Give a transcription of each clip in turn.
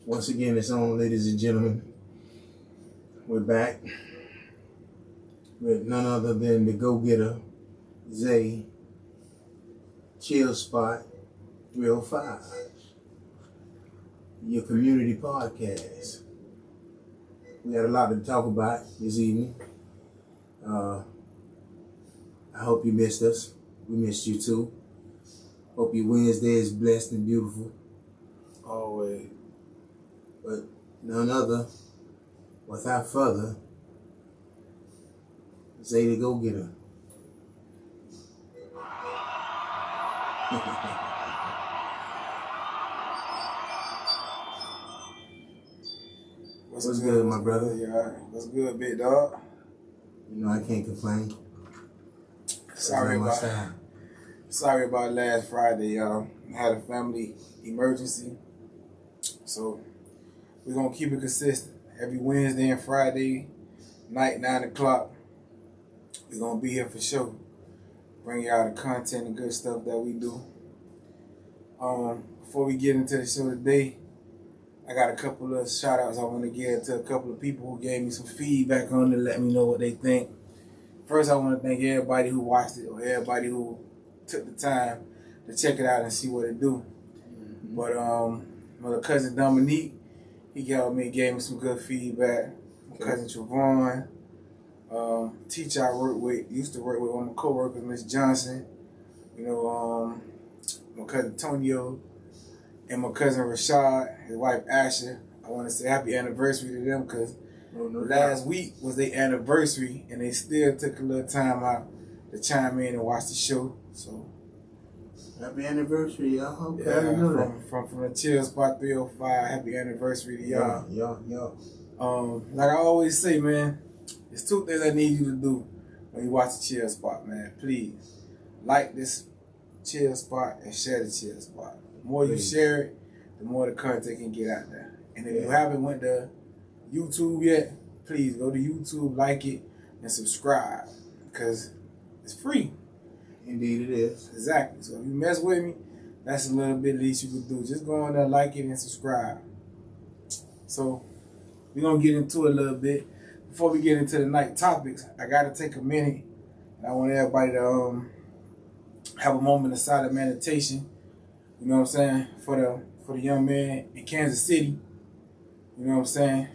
Once again, it's on, ladies and gentlemen. We're back with none other than the go-getter, Zay, Chill Spot 305, your community podcast. We had a lot to talk about this evening. I hope you missed us. We missed you too. Hope your Wednesday is blessed and beautiful. Always. But none other, without further, Zay the go-getter. What's good, my brother? Yeah, what's good, big dog? You know I can't complain. Sorry about last Friday, y'all. I had a family emergency. So we're gonna keep it consistent. Every Wednesday and Friday night, 9 o'clock, we're gonna be here for sure. Bring y'all the content and good stuff that we do. Before we get into the show today, I got a couple of shout outs I want to give to a couple of people who gave me some feedback on it, let me know what they think. First, I want to thank everybody who watched it or everybody who took the time to check it out and see what it do. Mm-hmm. But my cousin Dominique, he gave me some good feedback. My cousin Trevon, teacher I used to work with, one of my co-workers, Miss Johnson. You know, my cousin Tonio, and my cousin Rashad, his wife Asher. I want to say happy anniversary to them because last week was their anniversary and they still took a little time out to chime in and watch the show. So happy anniversary, y'all. Okay, yeah, from the Chill Spot 305, happy anniversary to y'all. Yeah. Like I always say, man, there's two things I need you to do when you watch the Chill Spot, man. Please like this Chill Spot and share the Chill Spot. The more you share it, the more the content can get out there. And if you haven't went to YouTube yet, please go to YouTube, like it, and subscribe because it's free. Indeed it is. Exactly. So if you mess with me, that's a little bit least you can do. Just go on there, like it, and subscribe. So we're going to get into it a little bit. Before we get into the night topics, I got to take a minute, and I want everybody to have a moment of silent meditation. You know what I'm saying? For the young man in Kansas City. You know what I'm saying?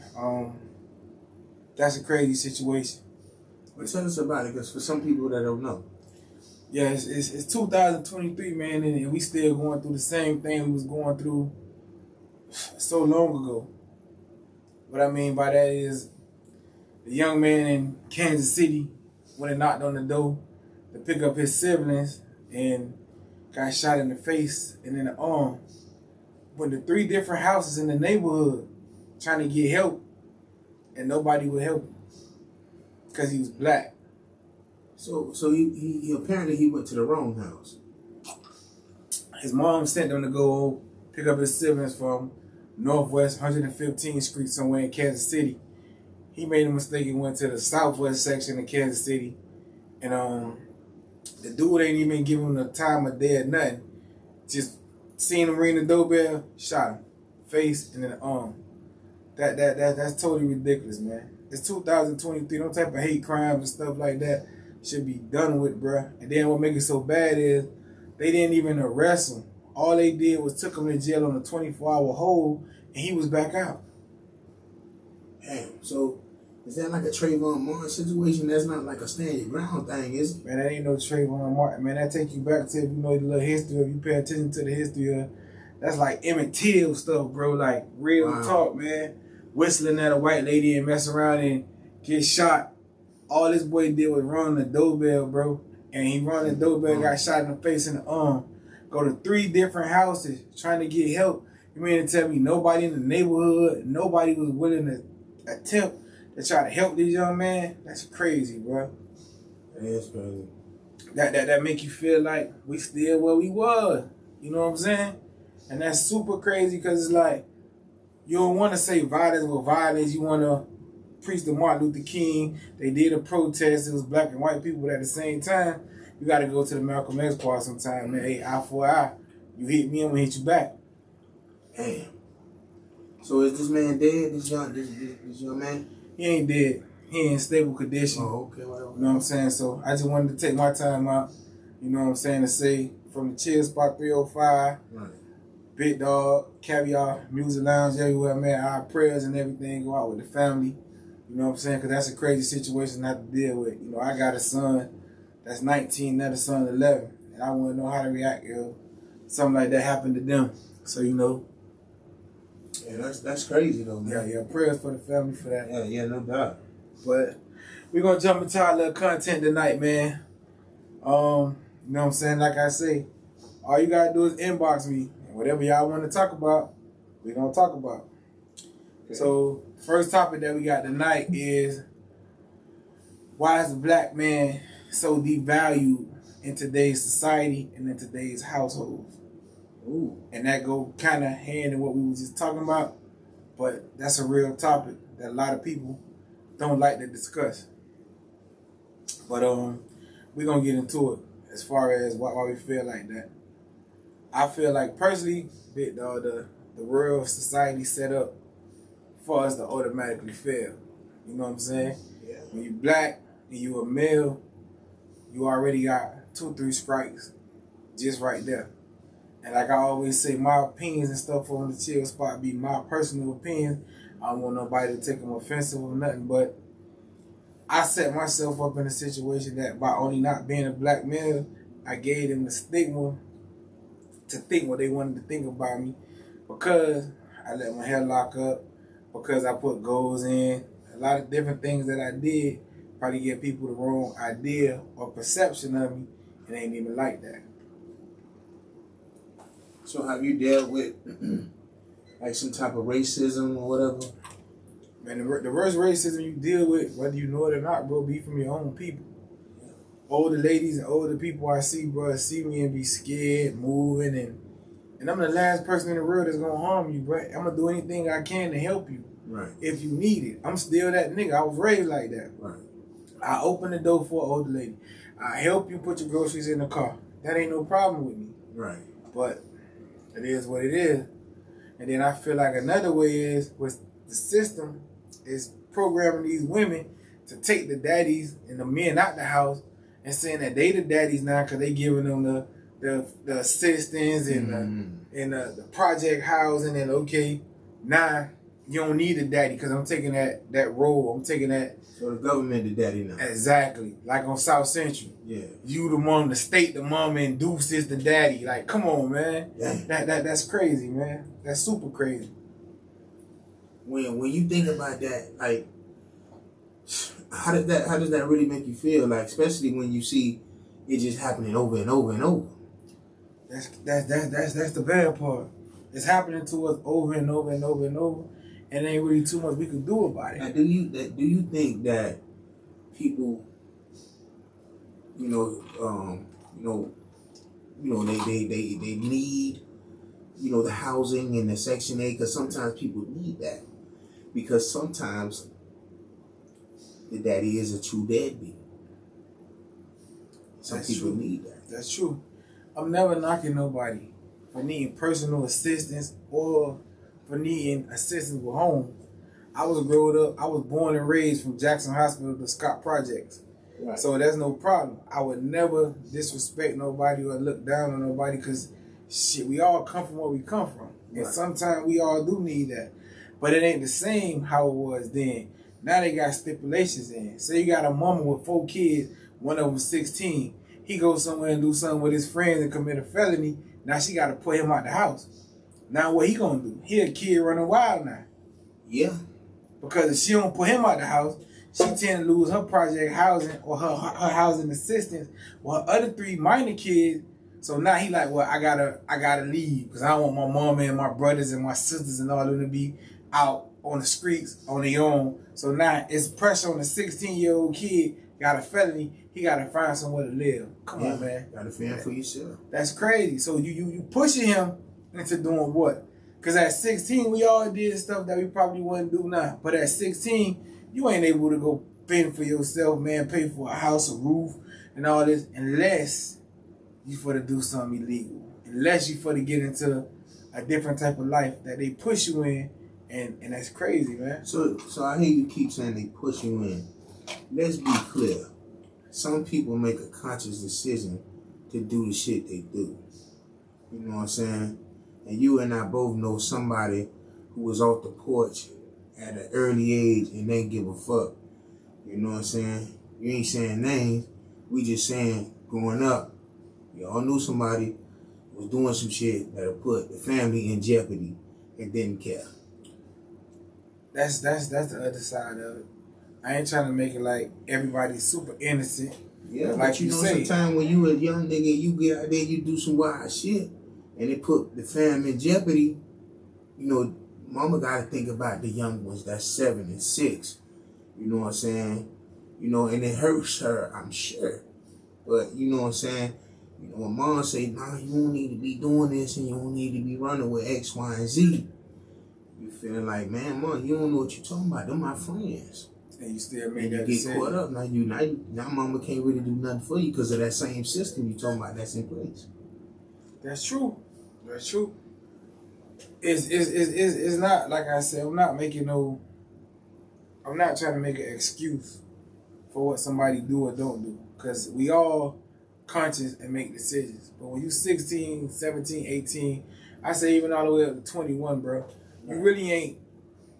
That's a crazy situation. Well, tell us about it, because for some people that don't know. Yeah, it's 2023, man, and we still going through the same thing we was going through so long ago. What I mean by that is the young man in Kansas City, when he knocked on the door to pick up his siblings and got shot in the face and in the arm. Went to 3 different houses in the neighborhood trying to get help, and nobody would help him because he was black. So he apparently he went to the wrong house. His mom sent him to go pick up his siblings from Northwest 115th Street somewhere in Kansas City. He made a mistake and went to the Southwest section of Kansas City, and the dude ain't even give him the time of day or nothing. Just seen him ring the doorbell, shot him, face and in the arm. That's totally ridiculous, man. It's 2023. No type of hate crimes and stuff like that should be done with, bruh. And then what makes it so bad is they didn't even arrest him. All they did was took him to jail on a 24-hour hold, and he was back out. Damn. So is that like a Trayvon Martin situation? That's not like a stand your ground thing, is it? Man, that ain't no Trayvon Martin. Man, that take you back to, if you know the little history, if you pay attention to the history of, that's like Emmett Till stuff, bro. Like real talk, man. Whistling at a white lady and mess around and get shot. All this boy did was run the doorbell, bro. And he run the doorbell, got shot in the face and the arm. Go to 3 different houses trying to get help. You mean to tell me nobody in the neighborhood, nobody was willing to attempt to try to help this young man? That's crazy, bro. That is crazy. That make you feel like we still where we was. You know what I'm saying? And that's super crazy because it's like, you don't want to say violence with violence. You want to preached to Martin Luther King. They did a protest. It was black and white people, but at the same time, you got to go to the Malcolm X part sometime, man. Hey, eye for eye. You hit me, I'm going to hit you back. Damn. So is this man dead? This young man? He ain't dead. He in stable condition. Oh, okay. Well, you know what I'm saying? So I just wanted to take my time out, you know what I'm saying, to say from the Chill Spot 305, right. Big Dog, Caviar, Music Lounge, everywhere, man. Our prayers and everything go out with the family. You know what I'm saying? Because that's a crazy situation not to deal with. You know, I got a son that's 19, another son 11, and I want to know how to react, something like that happened to them. So, you know. Yeah, that's crazy though, man. Yeah, prayers for the family for that. Yeah, no doubt. But we're going to jump into our little content tonight, man. You know what I'm saying? Like I say, all you got to do is inbox me. And whatever y'all want to talk about, we're going to talk about. Okay. So, first topic that we got tonight is, why is the black man so devalued in today's society and in today's households? Ooh. And that go kind of hand in what we was just talking about, but that's a real topic that a lot of people don't like to discuss. But we're gonna get into it as far as why we feel like that. I feel like personally, the real society set up for us to automatically fail. You know what I'm saying? Yeah. When you black and you a male, you already got 2-3 strikes just right there. And like I always say, my opinions and stuff on the Chill Spot be my personal opinions. I don't want nobody to take them offensive or nothing, but I set myself up in a situation that by only not being a black male, I gave them the stigma to think what they wanted to think about me, because I let my hair lock up, because I put goals in, a lot of different things that I did probably give people the wrong idea or perception of me, and they ain't even like that. So have you dealt with like some type of racism or whatever? Man, the worst racism you deal with, whether you know it or not, bro, be from your own people. Older ladies and older people I see, bro, see me and be scared, moving, and I'm the last person in the world that's gonna harm you, bro. I'm gonna do anything I can to help you. Right. If you need it. I'm still that nigga. I was raised like that. Right. I open the door for an older lady. I help you put your groceries in the car. That ain't no problem with me. Right. But it is what it is. And then I feel like another way is with the system is programming these women to take the daddies and the men out the house and saying that they the daddies now because they giving them the assistance and the project housing, and okay, now you don't need a daddy because I'm taking that role. I'm taking that. So the government the daddy now. Exactly. Like on South Central. Yeah. You the mom, the state the mom, and Deuce is the daddy. Like, come on, man. Dang. That's crazy, man. That's super crazy. When you think about that, like, how does that really make you feel? Like, especially when you see it just happening over and over and over. That's the bad part. It's happening to us over and over and over and over, and there ain't really too much we can do about it. Now, do you think that people, they need, the housing and the Section 8, because sometimes people need that, because sometimes the daddy is a true deadbeat. Some people need that. That's true. I'm never knocking nobody for needing personal assistance or for needing assistance with homes. I was born and raised from Jackson Hospital to Scott Projects. Right. So that's no problem. I would never disrespect nobody or look down on nobody, because shit, we all come from where we come from. And right. Sometimes we all do need that. But it ain't the same how it was then. Now they got stipulations in. Say you got a mama with 4 kids, one of them 16. He goes somewhere and do something with his friends and commit a felony. Now she got to put him out the house. Now what he gonna do? He a kid running wild now. Yeah. Because if she don't put him out the house, she tend to lose her project housing or her housing assistance or her other 3 minor kids. So now he like, well, I gotta leave because I don't want my mama and my brothers and my sisters and all of them to be out on the streets on their own. So now it's pressure on the 16-year-old kid, got a felony, he gotta find somewhere to live. Come on, man. Gotta fend for yourself. That's crazy. So you pushing him into doing what? Because at 16, we all did stuff that we probably wouldn't do now. But at 16, You ain't able to go fend for yourself, man, pay for a house, a roof, and all this, unless you for to do something illegal. Unless you for to get into a different type of life that they push you in, and that's crazy, man. So I hear you keep saying they push you in. Let's be clear. Some people make a conscious decision to do the shit they do. You know what I'm saying? And you and I both know somebody who was off the porch at an early age and they give a fuck. You know what I'm saying? You ain't saying names. We just saying growing up, you all knew somebody was doing some shit that'll put the family in jeopardy and didn't care. That's the other side of it. I ain't trying to make it like everybody's super innocent. Yeah, like but you know, sometimes when you a young nigga, you get out there, you do some wild shit, and it put the family in jeopardy. You know, mama gotta think about the young ones that's 7 and 6. You know what I'm saying? You know, and it hurts her, I'm sure. But you know what I'm saying? You know, when mom say, nah, you don't need to be doing this and you don't need to be running with X, Y, and Z. You feeling like, man, mom, you don't know what you're talking about. They're my friends. And you still make and that you get decision. caught up. Now mama can't really do nothing for you because of that same system you talking about that's in place. That's true. That's true. It's not, like I said, I'm not trying to make an excuse for what somebody do or don't do. Because we all conscious and make decisions. But when you 16, 17, 18, I say even all the way up to 21, bro, you really ain't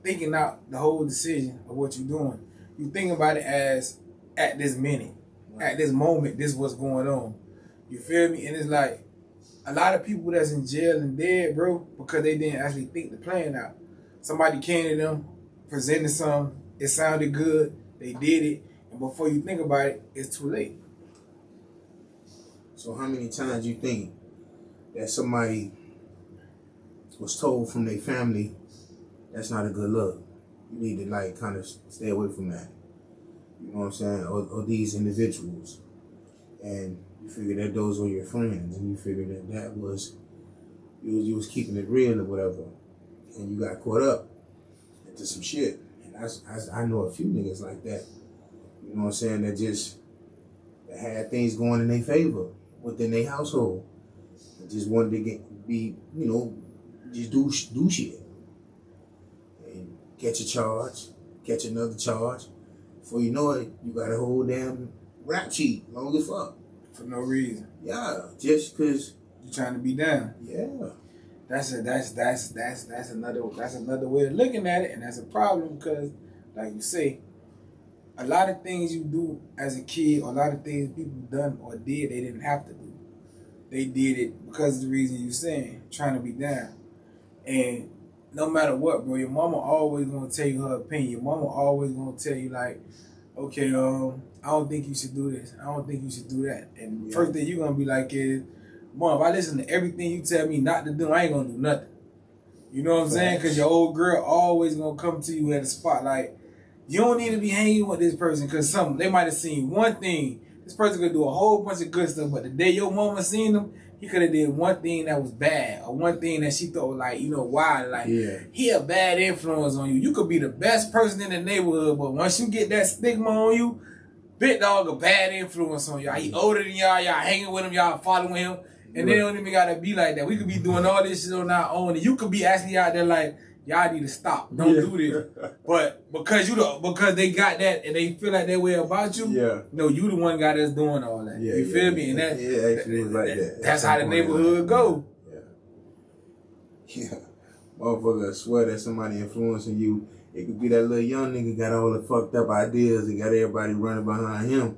thinking out the whole decision of what you're doing. You think about it as at this minute, at this moment, this is what's going on. You feel me? And it's like a lot of people that's in jail and dead, bro, because they didn't actually think the plan out. Somebody came to them, presented something, it sounded good, they did it, and before you think about it, it's too late. So how many times you think that somebody was told from their family that's not a good look? You need to like kind of stay away from that. You know what I'm saying? Or these individuals. And you figure that those were your friends and you figure that was, you was keeping it real or whatever. And you got caught up into some shit. And I know a few niggas like that. You know what I'm saying? That had things going in their favor within their household. And just wanted to just do shit. And catch a charge, catch another charge. Before you know it, you got a whole damn rap sheet, long as fuck. For no reason. Yeah, just cause you're trying to be down. Yeah. That's another way of looking at it, and that's a problem because, like you say, a lot of things you do as a kid, or a lot of things people done or did, they didn't have to do. They did it because of the reason you're saying, trying to be down. And no matter what, bro, your mama always gonna tell you her opinion. Your mama always gonna tell you like, okay, I don't think you should do this. I don't think you should do that. And first thing you're gonna be like is, Mom, if I listen to everything you tell me not to do, I ain't gonna do nothing. You know what I'm saying? Because your old girl always gonna come to you at a spot like, you don't need to be hanging with this person because they might have seen one thing. This person could do a whole bunch of good stuff, but the day your mama seen him, he could have did one thing that was bad, or one thing that she thought was like, wild. Like, he a bad influence on you. You could be the best person in the neighborhood, but once you get that stigma on you, big dog a bad influence on y'all. He older than y'all hanging with him, y'all following him, and they don't even gotta be like that. We could be doing all this shit on our own, and you could be actually out there like, y'all need to stop. Don't do this. But because they got that and they feel like that way about you, no, you the one got us doing all that. You feel me? And that actually was like that. That's how the neighborhood go. Yeah. Motherfucker swear that somebody influencing you. It could be that little young nigga got all the fucked up ideas and got everybody running behind him.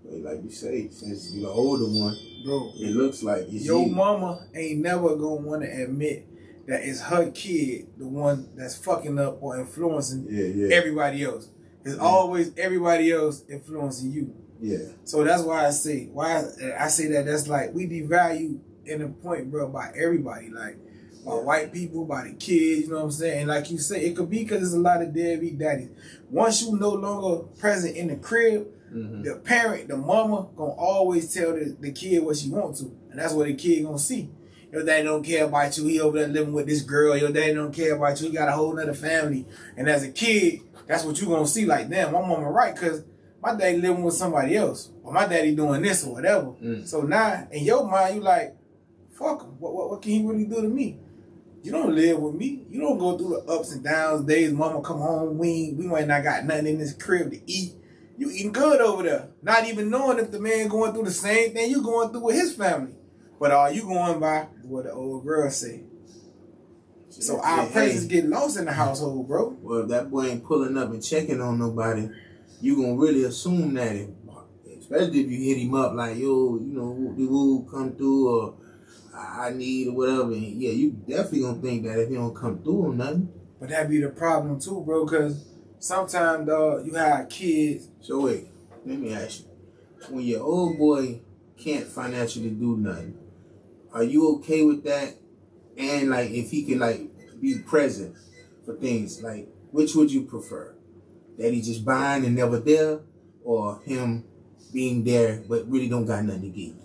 But like you say, since you the older one, bro, it looks like it's your you. mama ain't never gonna want to admit that it's her kid, the one that's fucking up or influencing everybody else. It's always everybody else influencing you. Yeah. So that's why I say that's like we devalue in a point, bro, by everybody. Like by white people, by the kids, you know what I'm saying? And like you say, it could be because there's a lot of deadbeat daddies. Once you no longer present in the crib, the parent, the mama, gonna always tell the kid what she wants to. And that's what the kid gonna see. Your daddy don't care about you. He over there living with this girl. Your daddy don't care about you. He got a whole nother family. And as a kid, that's what you gonna see. Like, damn, my mama right, cause my daddy living with somebody else, or my daddy doing this or whatever. So now in your mind, you like, fuck him. What can he really do to me? You don't live with me. You don't go through the ups and downs, days. Mama come home, we might not got nothing in this crib to eat. You eating good over there, not even knowing if the man going through the same thing you going through with his family. But all you going by is what the old girl say. So our presence get lost in the household, bro. Well, if that boy ain't pulling up and checking on nobody, you gonna really assume that, especially if you hit him up like, yo, you know, the woo come through, or I need, or whatever. And yeah, you definitely gonna think that if he don't come through or nothing. But that be the problem too, bro, because sometimes, dog, you have kids. So wait, let me ask you. When your old boy can't financially do nothing, are you okay with that? And like, if he can like be present for things, like, which would you prefer? That he just buying and never there, or him being there but really don't got nothing to give?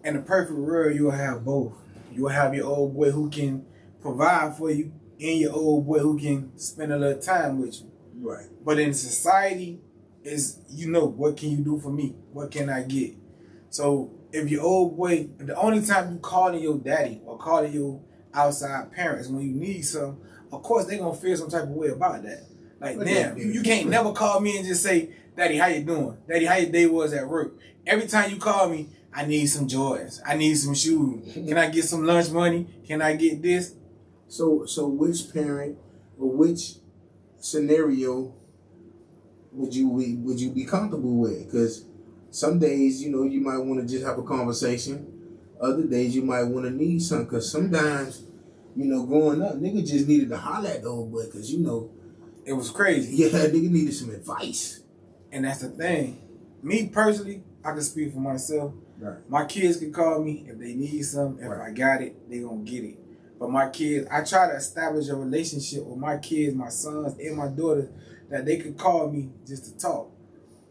In the perfect world, you'll have both. You'll have your old boy who can provide for you, and your old boy who can spend a little time with you. Right. But in society, is, you know, what can you do for me? What can I get? So if your old boy, the only time you calling your daddy or calling your outside parents when you need something, of course they gonna feel some type of way about that. Like, damn, you can't never call me and just say, Daddy, how you doing? Daddy, how your day was at work? Every time you call me, I need some Jordans. I need some shoes. Can I get some lunch money? Can I get this? So which parent or which scenario would you be comfortable with? Because some days, you know, you might want to just have a conversation. Other days, you might want to need something. Because sometimes, you know, growing up, nigga just needed to holler at the old boy. Because, you know, it was crazy. Yeah, nigga needed some advice. And that's the thing. Me personally, I can speak for myself. Right. My kids can call me if they need something. If I got it, they gonna get it. But my kids, I try to establish a relationship with my kids, my sons, and my daughters, that they could call me just to talk.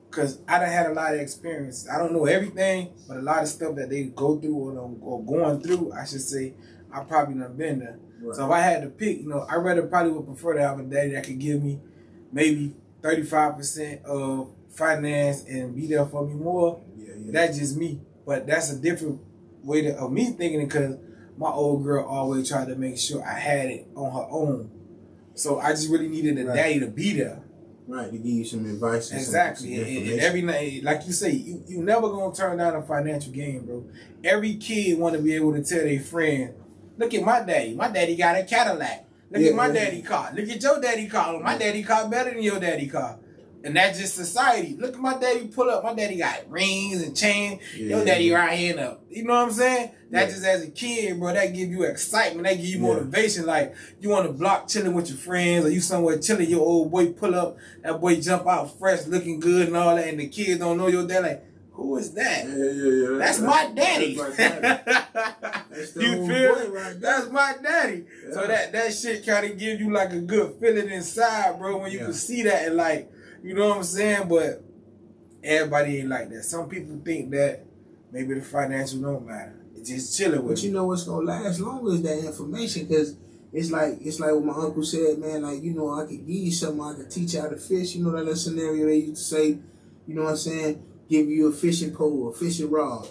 Because I done had a lot of experience. I don't know everything, but a lot of stuff that they go through or going through, I should say, I probably done been there. Right. So if I had to pick, you know, I probably would prefer to have a daddy that could give me maybe 35% of finance and be there for me more. Yeah. That's just me. But that's a different way of me thinking it, because my old girl always tried to make sure I had it on her own. So I just really needed a daddy to be there. Right, to give you some advice. Exactly. And every night, like you say, you never gonna turn down a financial gain, bro. Every kid want to be able to tell their friend, look at my daddy. My daddy got a Cadillac. Look at my daddy car. Look at your daddy car. My daddy car better than your daddy car. And that's just society. Look at my daddy pull up. My daddy got rings and chains. Your daddy right here in up. You know what I'm saying? That just as a kid, bro, that give you excitement. That give you motivation. Like, you on the block chilling with your friends, or you somewhere chilling, your old boy pull up, that boy jump out fresh, looking good and all that, and the kids don't know your dad. Like, who is that? Yeah. That's my daddy. That's you feel? Right, that's my daddy. Yeah. So that shit kind of give you like a good feeling inside, bro, when you can see that and like, you know what I'm saying? But everybody ain't like that. Some people think that maybe the financial don't matter. It's just chilling with But you know what's gonna last longer is that information, because it's like what my uncle said, man, like, you know, I could give you something, I could teach you how to fish. You know that little scenario they used to say, you know what I'm saying? Give you a fishing pole, a fishing rod.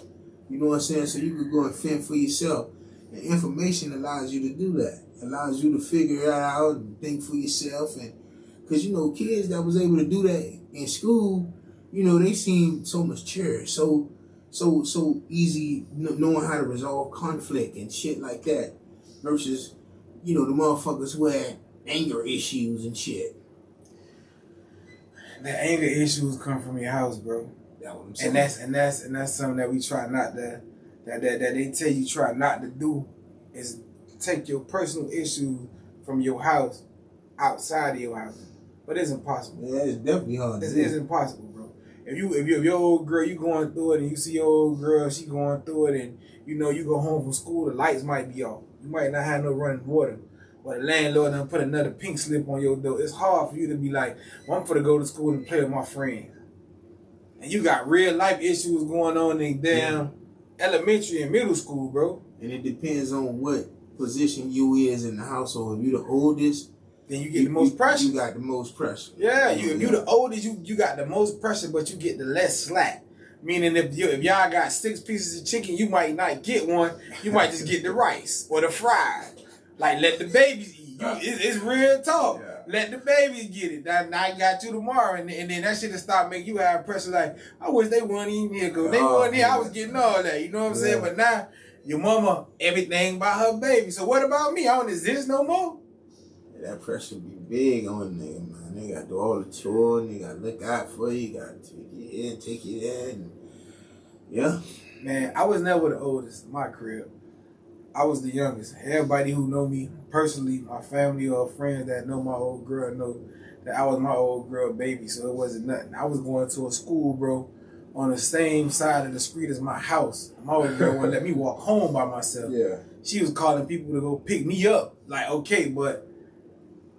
You know what I'm saying? So you could go and fend for yourself. And information allows you to do that. Allows you to figure it out and think for yourself. And because, you know, kids that was able to do that in school, you know, they seem so mature, so easy knowing how to resolve conflict and shit like that, versus, you know, the motherfuckers who had anger issues and shit. The anger issues come from your house, bro. That's what I'm saying. And that's something that we try not to, that they tell you try not to do, is take your personal issues from your house outside of your house. But it's impossible. Yeah, it's definitely hard. It's impossible, bro. If your old girl, you going through it, and you see your old girl, she going through it, and you know you go home from school, the lights might be off. You might not have no running water. Or the landlord done put another pink slip on your door. It's hard for you to be like, well, I'm gonna go to school and play with my friends. And you got real life issues going on in damn elementary and middle school, bro. And it depends on what position you is in the household. If you the oldest, then you get the most pressure. You got the most pressure. Yeah, if you the oldest, you got the most pressure, but you get the less slack. Meaning if y'all got 6 pieces of chicken, you might not get one. You might just get the rice or the fried. Like, let the babies eat. It's real talk. Yeah. Let the babies get it. Now I got you tomorrow, and then that shit will stop making you have pressure. Like, I wish they weren't eating here, because they weren't here, I was getting all that. You know what I'm saying? But now, your mama, everything about her baby. So what about me? I don't exist no more. Yeah, that pressure be big on a nigga, man. They got to do all the chores. They got to look out for you. You got to take you here, take you there. And yeah. Man, I was never the oldest in my crib. I was the youngest. Everybody who know me personally, my family or friends that know my old girl, know that I was my old girl baby, so it wasn't nothing. I was going to a school, bro, on the same side of the street as my house. My old girl wouldn't let me walk home by myself. Yeah. She was calling people to go pick me up. Like, okay, but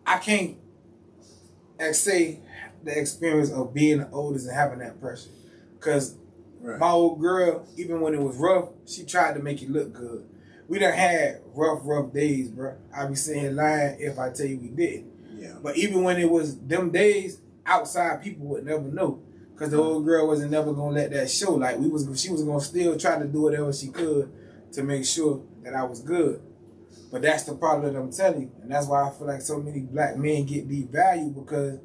I can't say the experience of being the oldest and having that pressure. Because my old girl, even when it was rough, she tried to make it look good. We done had rough days, bro. I be sitting here lying if I tell you we didn't. Yeah. But even when it was them days, outside people would never know. Because the old girl wasn't never going to let that show. Like, she was going to still try to do whatever she could to make sure that I was good. But that's the problem that I'm telling you. And that's why I feel like so many black men get devalued, because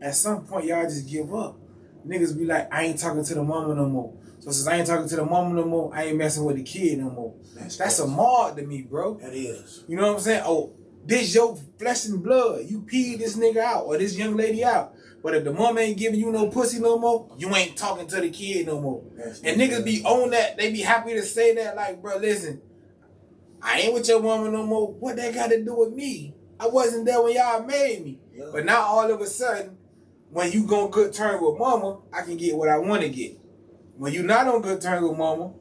at some point, y'all just give up. Niggas be like, I ain't talking to the mama no more. So since I ain't talking to the mama no more, I ain't messing with the kid no more. That's a mark to me, bro. That is. You know what I'm saying? Oh, this your flesh and blood. You peed this nigga out or this young lady out. But if the mama ain't giving you no pussy no more, you ain't talking to the kid no more. And niggas be on that. They be happy to say that, like, bro, listen, I ain't with your mama no more. What that got to do with me? I wasn't there when y'all made me. Yeah. But now all of a sudden, when you go good terms with mama, I can get what I want to get. When you not on good terms with mama,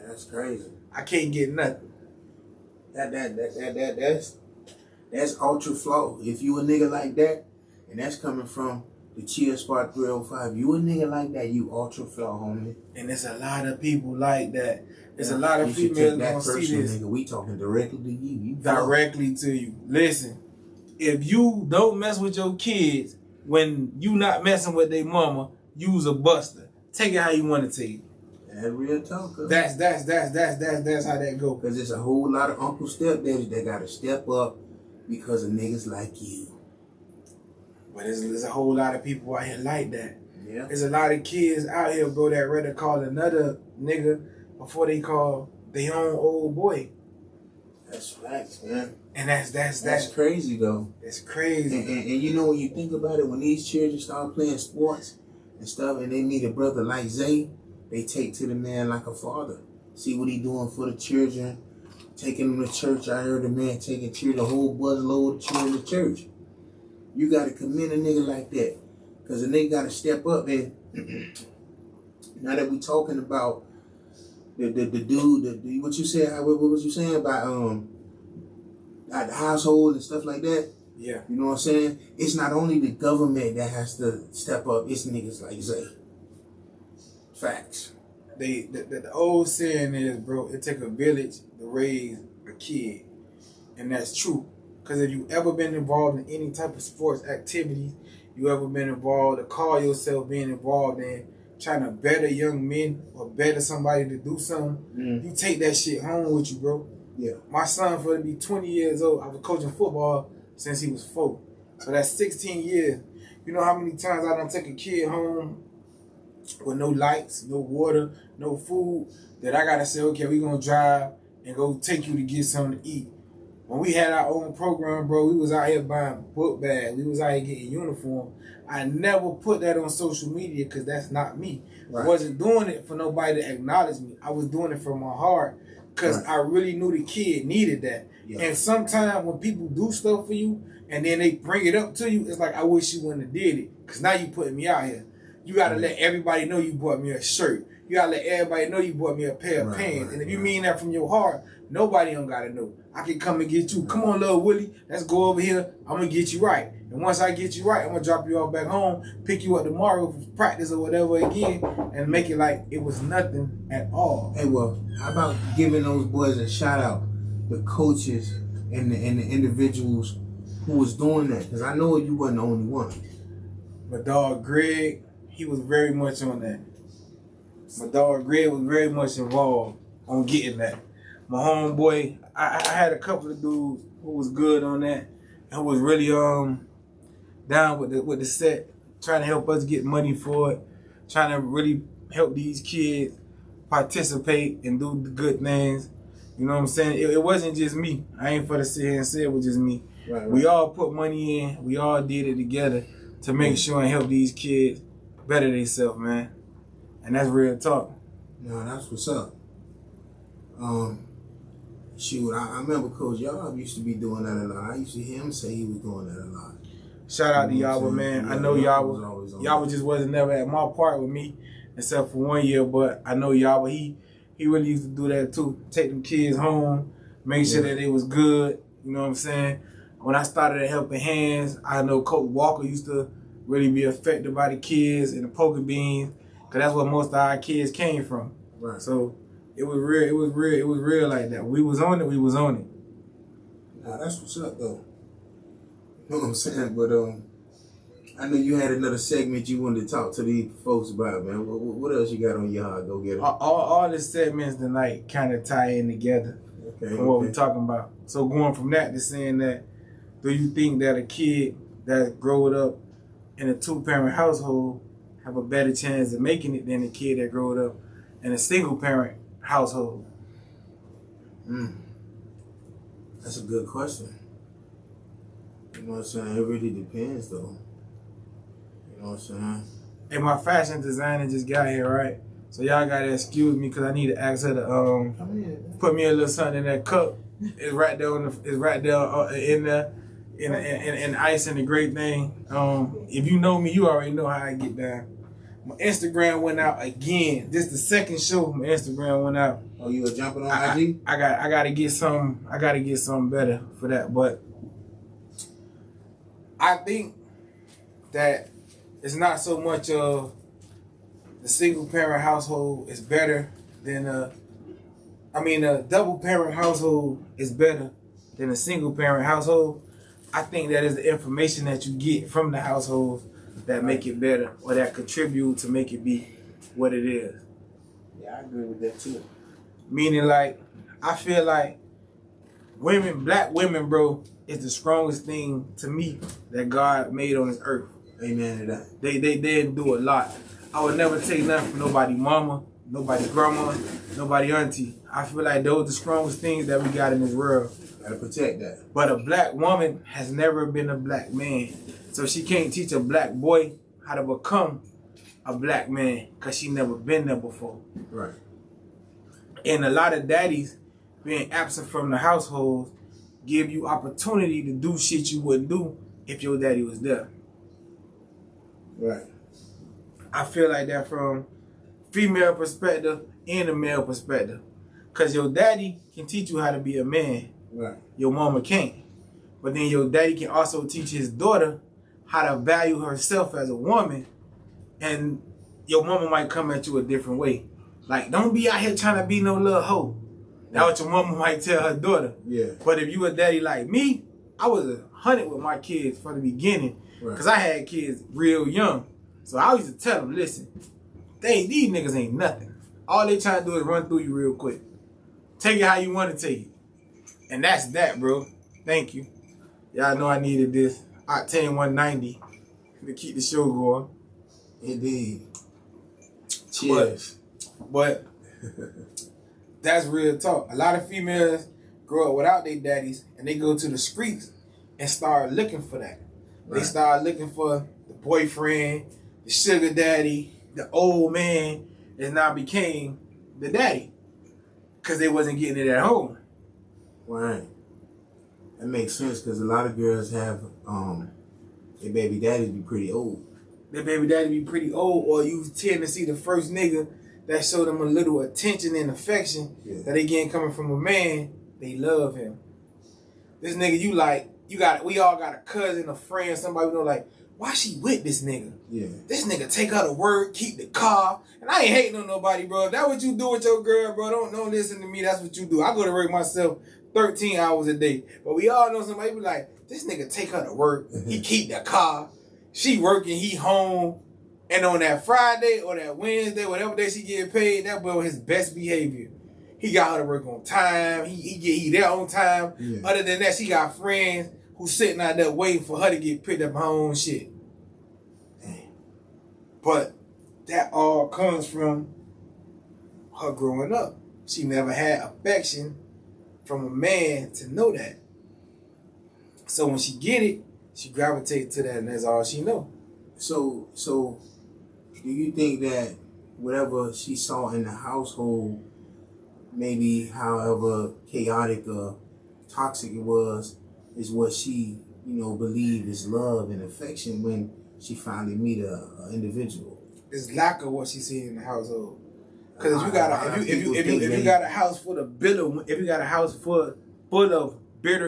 that's crazy. I can't get nothing. That's ultra flow. If you a nigga like that, and that's coming from the Chill Spot 305, you a nigga like that, you ultra flow, homie. And there's a lot of people like that. There's a lot of females gonna see this. Nigga, we talking directly to you. Directly to you. Listen, if you don't mess with your kids when you not messing with their mama, you's a buster. Take it how you want to take it. That's real talk. That's how that go. Because there's a whole lot of uncle stepdaddies that gotta step up because of niggas like you. But there's a whole lot of people out here like that. Yeah. There's a lot of kids out here, bro, that rather call another nigga before they call their own old boy. That's facts, man. And that's crazy though. It's crazy. And you know, when you think about it, when these children start playing sports and stuff, and they meet a brother like Zay, they take to the man like a father. See what he doing for the children, taking them to church. I heard the man taking the whole busload of children to church. You got to commend a nigga like that, because a nigga got to step up. And now that we talking about the dude, what you said, what was you saying about the household and stuff like that? Yeah. You know what I'm saying? It's not only the government that has to step up, it's niggas like Zay. Facts. The old saying is, bro, it take a village to raise a kid. And that's true. Because if you ever been involved in any type of sports activity, you ever been involved or call yourself being involved in trying to better young men or better somebody to do something, you take that shit home with you, bro. Yeah. My son, for to be 20 years old, I was coaching football since he was 4. So that's 16 years. You know how many times I done take a kid home with no lights, no water, no food, that I got to say, okay, we going to drive and go take you to get something to eat. When we had our own program, bro, we was out here buying book bags. We was out here getting uniform. I never put that on social media because that's not me. Right. I wasn't doing it for nobody to acknowledge me. I was doing it from my heart because I really knew the kid needed that. Yeah. And sometimes when people do stuff for you and then they bring it up to you, it's like, I wish you wouldn't have did it, because now you putting me out here. You got to let everybody know you bought me a shirt. You got to let everybody know you bought me a pair of pants. And if you mean that from your heart, nobody don't got to know. I can come and get you. Come on, little Willie. Let's go over here. I'm going to get you right. And once I get you right, I'm going to drop you off back home, pick you up tomorrow for practice or whatever again, and make it like it was nothing at all. Hey, well, how about giving those boys a shout out, the coaches and the individuals who was doing that? Because I know you wasn't the only one. My dog Greg, he was very much on that. My dog Greg was very much involved on getting that. My homeboy, I had a couple of dudes who was good on that, and who was really down with the set, trying to help us get money for it, trying to really help these kids participate and do the good things. You know what I'm saying? It wasn't just me. I ain't for to sit here and say it was just me. Right. We all put money in. We all did it together to make sure and help these kids better themselves, man. And that's real talk. No, that's what's up. Shoot, I remember Coach Yob used to be doing that a lot. I used to hear him say he was doing that a lot. Shout out to Yaba, man. Yeah, I know Yaba just wasn't never at my part with me, except for 1 year. But I know Yaba, he really used to do that too. Take them kids home, make sure that they was good. You know what I'm saying? When I started at Helping Hands, I know Coach Walker used to really be affected by the kids and the poker beans, because that's where most of our kids came from. Right. So it was real. It was real like that. We was on it. Nah, that's what's up though. You know what I'm saying? But I know you had another segment you wanted to talk to these folks about, man. What else you got on your heart? Go get it. All the segments tonight kind of tie in together from what we're talking about. So going from that to saying that, do you think that a kid that growed up in a 2-parent household have a better chance of making it than a kid that growed up in a single-parent household? That's a good question. You know what I'm saying? It really depends, though. You know what I'm saying? Hey, my fashion designer just got here, right? So y'all gotta excuse me because I need to ask her to put me a little something in that cup. It's right there in the ice and the great thing. If you know me, you already know how I get down. My Instagram went out again. This is the second show my Instagram went out. Oh, you were jumping on IG? I gotta get something better for that. But I think that it's not so much of the single parent household is better than a double parent household is better than a single parent household. I think that is the information that you get from the household that make it better, or that contribute to make it be what it is. Yeah, I agree with that too. Meaning, like, I feel like black women, bro, is the strongest thing to me that God made on this earth. Amen to that. They didn't do a lot. I would never take nothing from nobody mama, nobody grandma, nobody auntie. I feel like those are the strongest things that we got in this world. Gotta protect that. But a black woman has never been a black man. So she can't teach a black boy how to become a black man because she never been there before. Right. And a lot of daddies being absent from the household give you opportunity to do shit you wouldn't do if your daddy was there. Right. I feel like that from female perspective and a male perspective. Because your daddy can teach you how to be a man. Right. Your mama can't. But then your daddy can also teach his daughter how to value herself as a woman. And your mama might come at you a different way. Like, don't be out here trying to be no little hoe. That's what your mama might tell her daughter. Yeah. But if you a daddy like me, I was 100 with my kids from the beginning. Because I had kids real young. So I used to tell them, listen, these niggas ain't nothing. All they trying to do is run through you real quick. Take it how you want to take it. And that's that, bro. Thank you. Y'all know I needed this. Octane 190 to keep the show going. Indeed. Cheers. But that's real talk. A lot of females grow up without their daddies and they go to the streets and start looking for that. Right. They start looking for the boyfriend, the sugar daddy, the old man that now became the daddy because they wasn't getting it at home. Right. That makes sense because a lot of girls have their baby daddies be pretty old. Their baby daddy be pretty old, or you tend to see the first nigga that show them a little attention and affection that they getting coming from a man. They love him. This nigga, we all got a cousin, a friend, somebody we know, like, why she with this nigga? Yeah. This nigga take her to work, keep the car. And I ain't hating on nobody, bro. If that's what you do with your girl, bro, don't listen to me. That's what you do. I go to work myself 13 hours a day. But we all know somebody be like, this nigga take her to work. He keep the car. She working, he home. And on that Friday or that Wednesday, whatever day she get paid, that boy his best behavior. He got her to work on time. He there on time. Yeah. Other than that, she got friends who sitting out there waiting for her to get picked up her own shit. Damn. But that all comes from her growing up. She never had affection from a man to know that. So when she get it, she gravitates to that, and that's all she know. So do you think that whatever she saw in the household, maybe however chaotic or toxic it was, is what she, believed is love and affection when she finally meet a individual? It's lack of what she see in the household. Because if you got a house full of bitter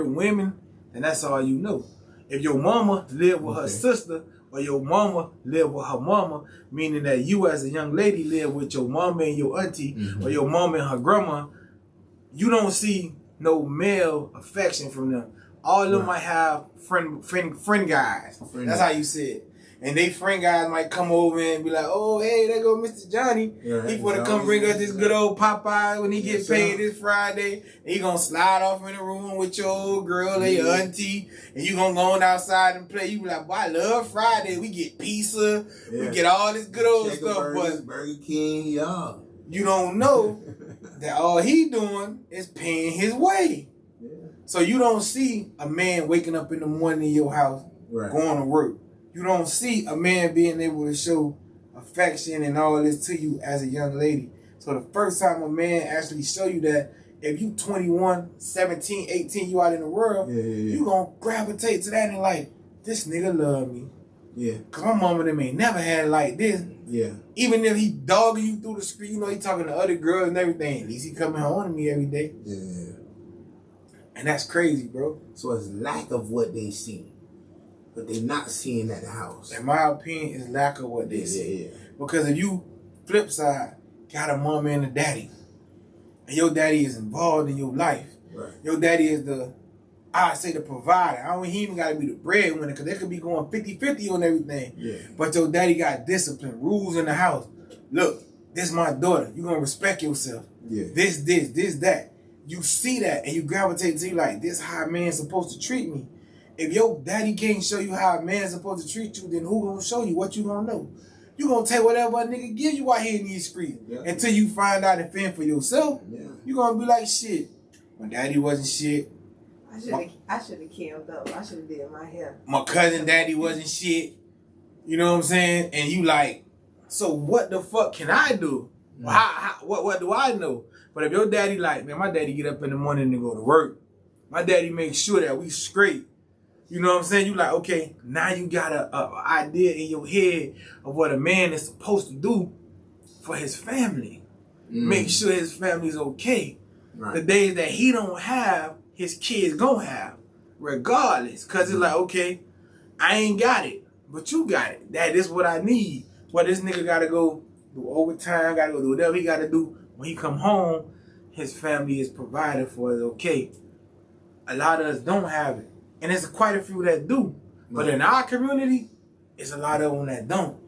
women, then that's all you know. If your mama lived with her sister, or your mama lived with her mama, meaning that you as a young lady live with your mama and your auntie, or your mama and her grandma, you don't see no male affection from them. All of them might have friend guys. That's how you say it. And they friend guys might come over and be like, oh, hey, there go Mr. Johnny. Yeah, he want to come bring us this good old Popeye when he get paid this Friday. And he going to slide off in the room with your old girl or your auntie. And you going to go on outside and play. You be like, boy, I love Friday. We get pizza. We get all this good old stuff. But Burger King, yeah. You don't know that all he doing is paying his way. Yeah. So you don't see a man waking up in the morning in your house, going to work. You don't see a man being able to show affection and all this to you as a young lady. So the first time a man actually show you that, if you 21, 17, 18, you out in the world, you gonna gravitate to that and like, this nigga love me. Yeah. Cause my mama them ain't never had it like this. Yeah. Even if he dogging you through the street, he talking to other girls and everything, at least he coming home to me every day. Yeah. And that's crazy, bro. So it's lack of what they see, but they're not seeing at the house. In my opinion, it's lack of what they see. Yeah. Because if you, flip side, got a mama and a daddy, and your daddy is involved in your life, your daddy is the provider. He even got to be the breadwinner, because they could be going 50-50 on everything. Yeah. But your daddy got discipline, rules in the house. Look, this is my daughter. You going to respect yourself. Yeah. This, that. You see that, and you gravitate to you like, this how a man's supposed to treat me. If your daddy can't show you how a man's supposed to treat you, then who gonna show you? What you gonna know? You gonna take whatever a nigga give you out here in these streets until you find out and fend for yourself. Yeah. You gonna be like, shit, my daddy wasn't shit. I should have killed up. I should have did my hair. My cousin daddy wasn't shit. You know what I'm saying? And you like, so what the fuck can I do? What do I know? But if your daddy like, man, my daddy get up in the morning and go to work. My daddy makes sure that we straight. You know what I'm saying? You like, okay, now you got a idea in your head of what a man is supposed to do for his family. Make sure his family's okay. Right. The days that he don't have, his kids gonna have, regardless. Cause it's like, okay, I ain't got it, but you got it. That is what I need. But this nigga gotta go do overtime, gotta go do whatever he gotta do. When he come home, his family is provided for. It's okay. A lot of us don't have it. And there's quite a few that do. But in our community, it's a lot of them that don't.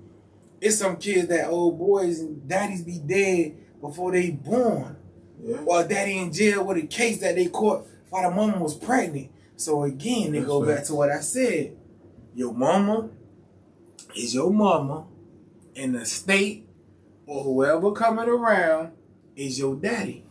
It's some kids that old boys and daddies be dead before they born. Yeah. Or daddy in jail with a case that they caught while the mama was pregnant. So again, they go back to what I said. Your mama is your mama, and the state or whoever coming around is your daddy.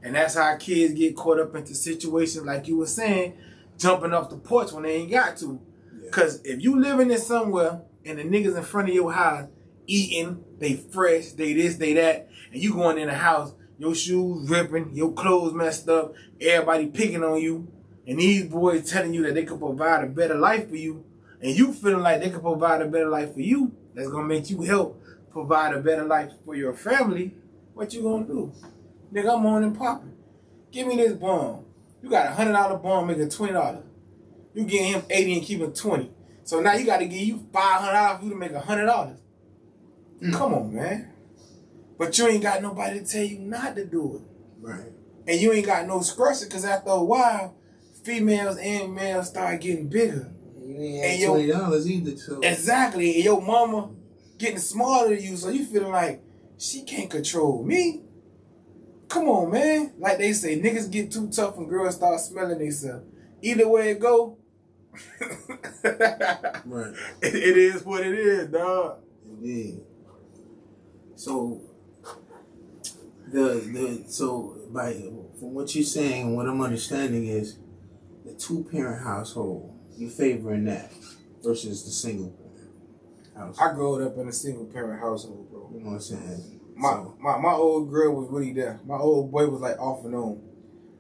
And that's how kids get caught up into situations like you were saying, jumping off the porch when they ain't got to. Because if you living in somewhere and the niggas in front of your house eating, they fresh, they this, they that, and you going in the house, your shoes ripping, your clothes messed up, everybody picking on you, and these boys telling you that they could provide a better life for you, and you feeling like they could provide a better life for you, that's going to make you help provide a better life for your family, what you going to do? Nigga, I'm on and popping. Give me this bomb. You got $100 bomb, make it $20. You getting him 80 and keeping 20. So now you got to give you $500 for you to make $100. Come on, man. But you ain't got nobody to tell you not to do it. Right. And you ain't got no discretion because after a while, females and males start getting bigger. You ain't had $20 either, so. Exactly. And your mama getting smaller than you, so you feeling like she can't control me. Come on, man. Like they say, niggas get too tough and girls start smelling themselves. Either way it go, right. It is what it is, dog. It is. So from what you're saying, what I'm understanding is the 2-parent household. You favoring that versus the single parent household. I grew up in a single parent household, bro. You know what I'm saying? My old girl was really there. My old boy was like off and on.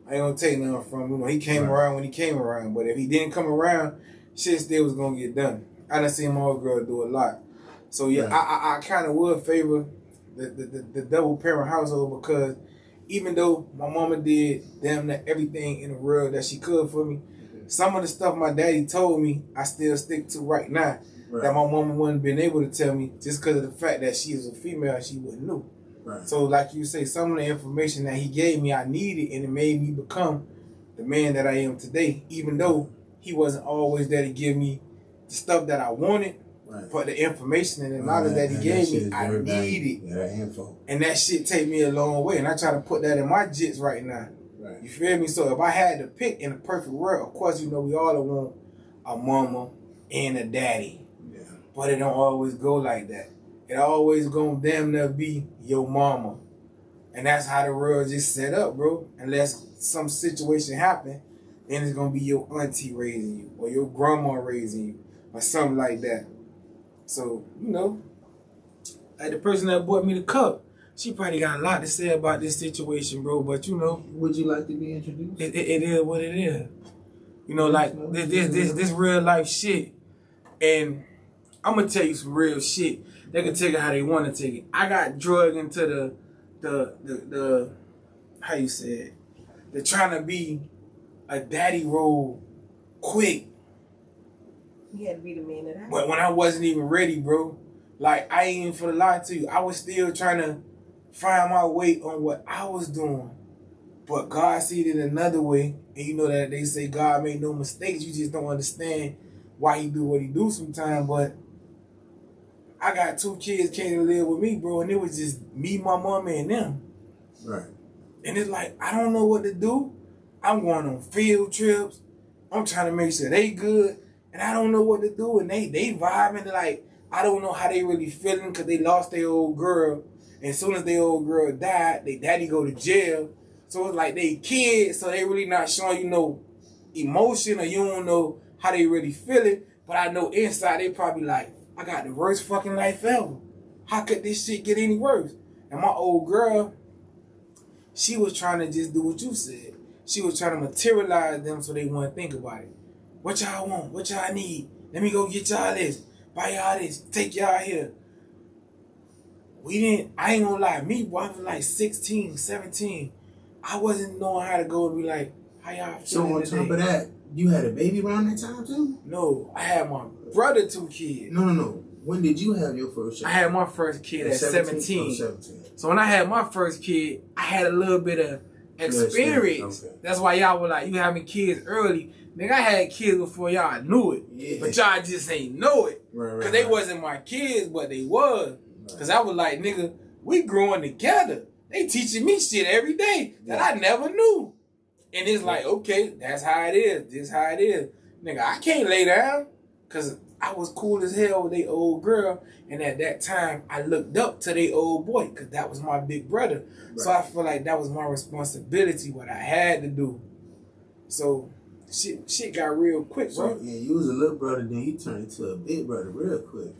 I ain't gonna take nothing from him. You know, he came around when he came around, but if he didn't come around, shit still was gonna get done. I done seen my old girl do a lot. So yeah, I kind of would favor the double parent household because even though my mama did damn near everything in the world that she could for me, some of the stuff my daddy told me, I still stick to right now. Right. That my mama wouldn't been able to tell me just because of the fact that she is a female, she wouldn't know. Right. So like you say, some of the information that he gave me, I needed, and it made me become the man that I am today, even though he wasn't always there to give me the stuff that I wanted, but the information and the knowledge that he gave me, I needed. That info. And that shit take me a long way, and I try to put that in my jits right now. Right. You feel me? So if I had to pick in a perfect world, of course, you know, we all want a mama and a daddy. Yeah. But it don't always go like that. It always gonna damn near be your mama. And that's how the world just set up, bro. Unless some situation happen, then it's gonna be your auntie raising you, or your grandma raising you, or something like that. So, you know, like the person that bought me the cup, she probably got a lot to say about this situation, bro. But you know, would you like to be introduced? It is what it is. You know, like this real life shit. And I'm gonna tell you some real shit. They can take it how they want to take it. I got drugged into the how you say it, the trying to be a daddy role quick. You had to be the man of that. But when I wasn't even ready, bro, like I ain't even for the lie to you, I was still trying to find my way on what I was doing. But God see it in another way, and you know that they say God made no mistakes. You just don't understand why he do what he do sometimes. But I got 2 kids came to live with me, bro, and it was just me, my mama, and them. Right. And it's like, I don't know what to do. I'm going on field trips. I'm trying to make sure they good. And I don't know what to do. And they vibing like, I don't know how they really feeling because they lost their old girl. And as soon as their old girl died, they daddy go to jail. So it's like they kids, so they really not showing you no emotion, or you don't know how they really feeling. But I know inside they probably like, I got the worst fucking life ever. How could this shit get any worse? And my old girl, she was trying to just do what you said. She was trying to materialize them so they wouldn't think about it. What y'all want? What y'all need? Let me go get y'all this. Buy y'all this. Take y'all here. I ain't gonna lie, me, boy, I was like 16, 17. I wasn't knowing how to go and be like, how y'all feeling So on today? top of that, you had a baby around that time too? No, I had my brother 2 kids. No. When did you have your first child? I had my first kid at 17. Oh, 17. So when I had my first kid, I had a little bit of experience. Okay. That's why y'all were like, you having kids early. Nigga, I had kids before y'all knew it. Yeah. But y'all just ain't know it. Because they wasn't my kids, but they was. Because I was like, nigga, we growing together. They teaching me shit every day that I never knew. And it's like, okay, that's how it is. This how it is. Nigga, I can't lay down. Because I was cool as hell with they old girl. And at that time, I looked up to they old boy. Because that was my big brother. Right. So I feel like that was my responsibility, what I had to do. So shit got real quick, bro. So, yeah, you was a little brother, then you turned into a big brother real quick.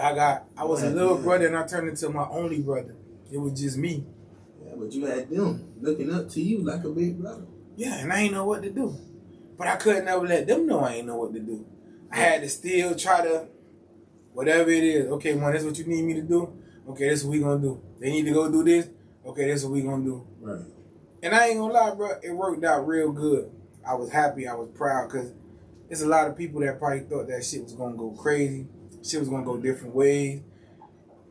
I was a little brother, and I turned into my only brother. It was just me. Yeah, but you had them looking up to you like a big brother. Yeah, and I ain't know what to do. But I couldn't never let them know I ain't know what to do. I had to still try to, whatever it is. Okay, man, that's what you need me to do. Okay, that's what we gonna do. They need to go do this. Okay, that's what we gonna do. Right. And I ain't gonna lie, bro. It worked out real good. I was happy. I was proud because It's a lot of people that probably thought that shit was gonna go crazy. Shit was gonna go different ways.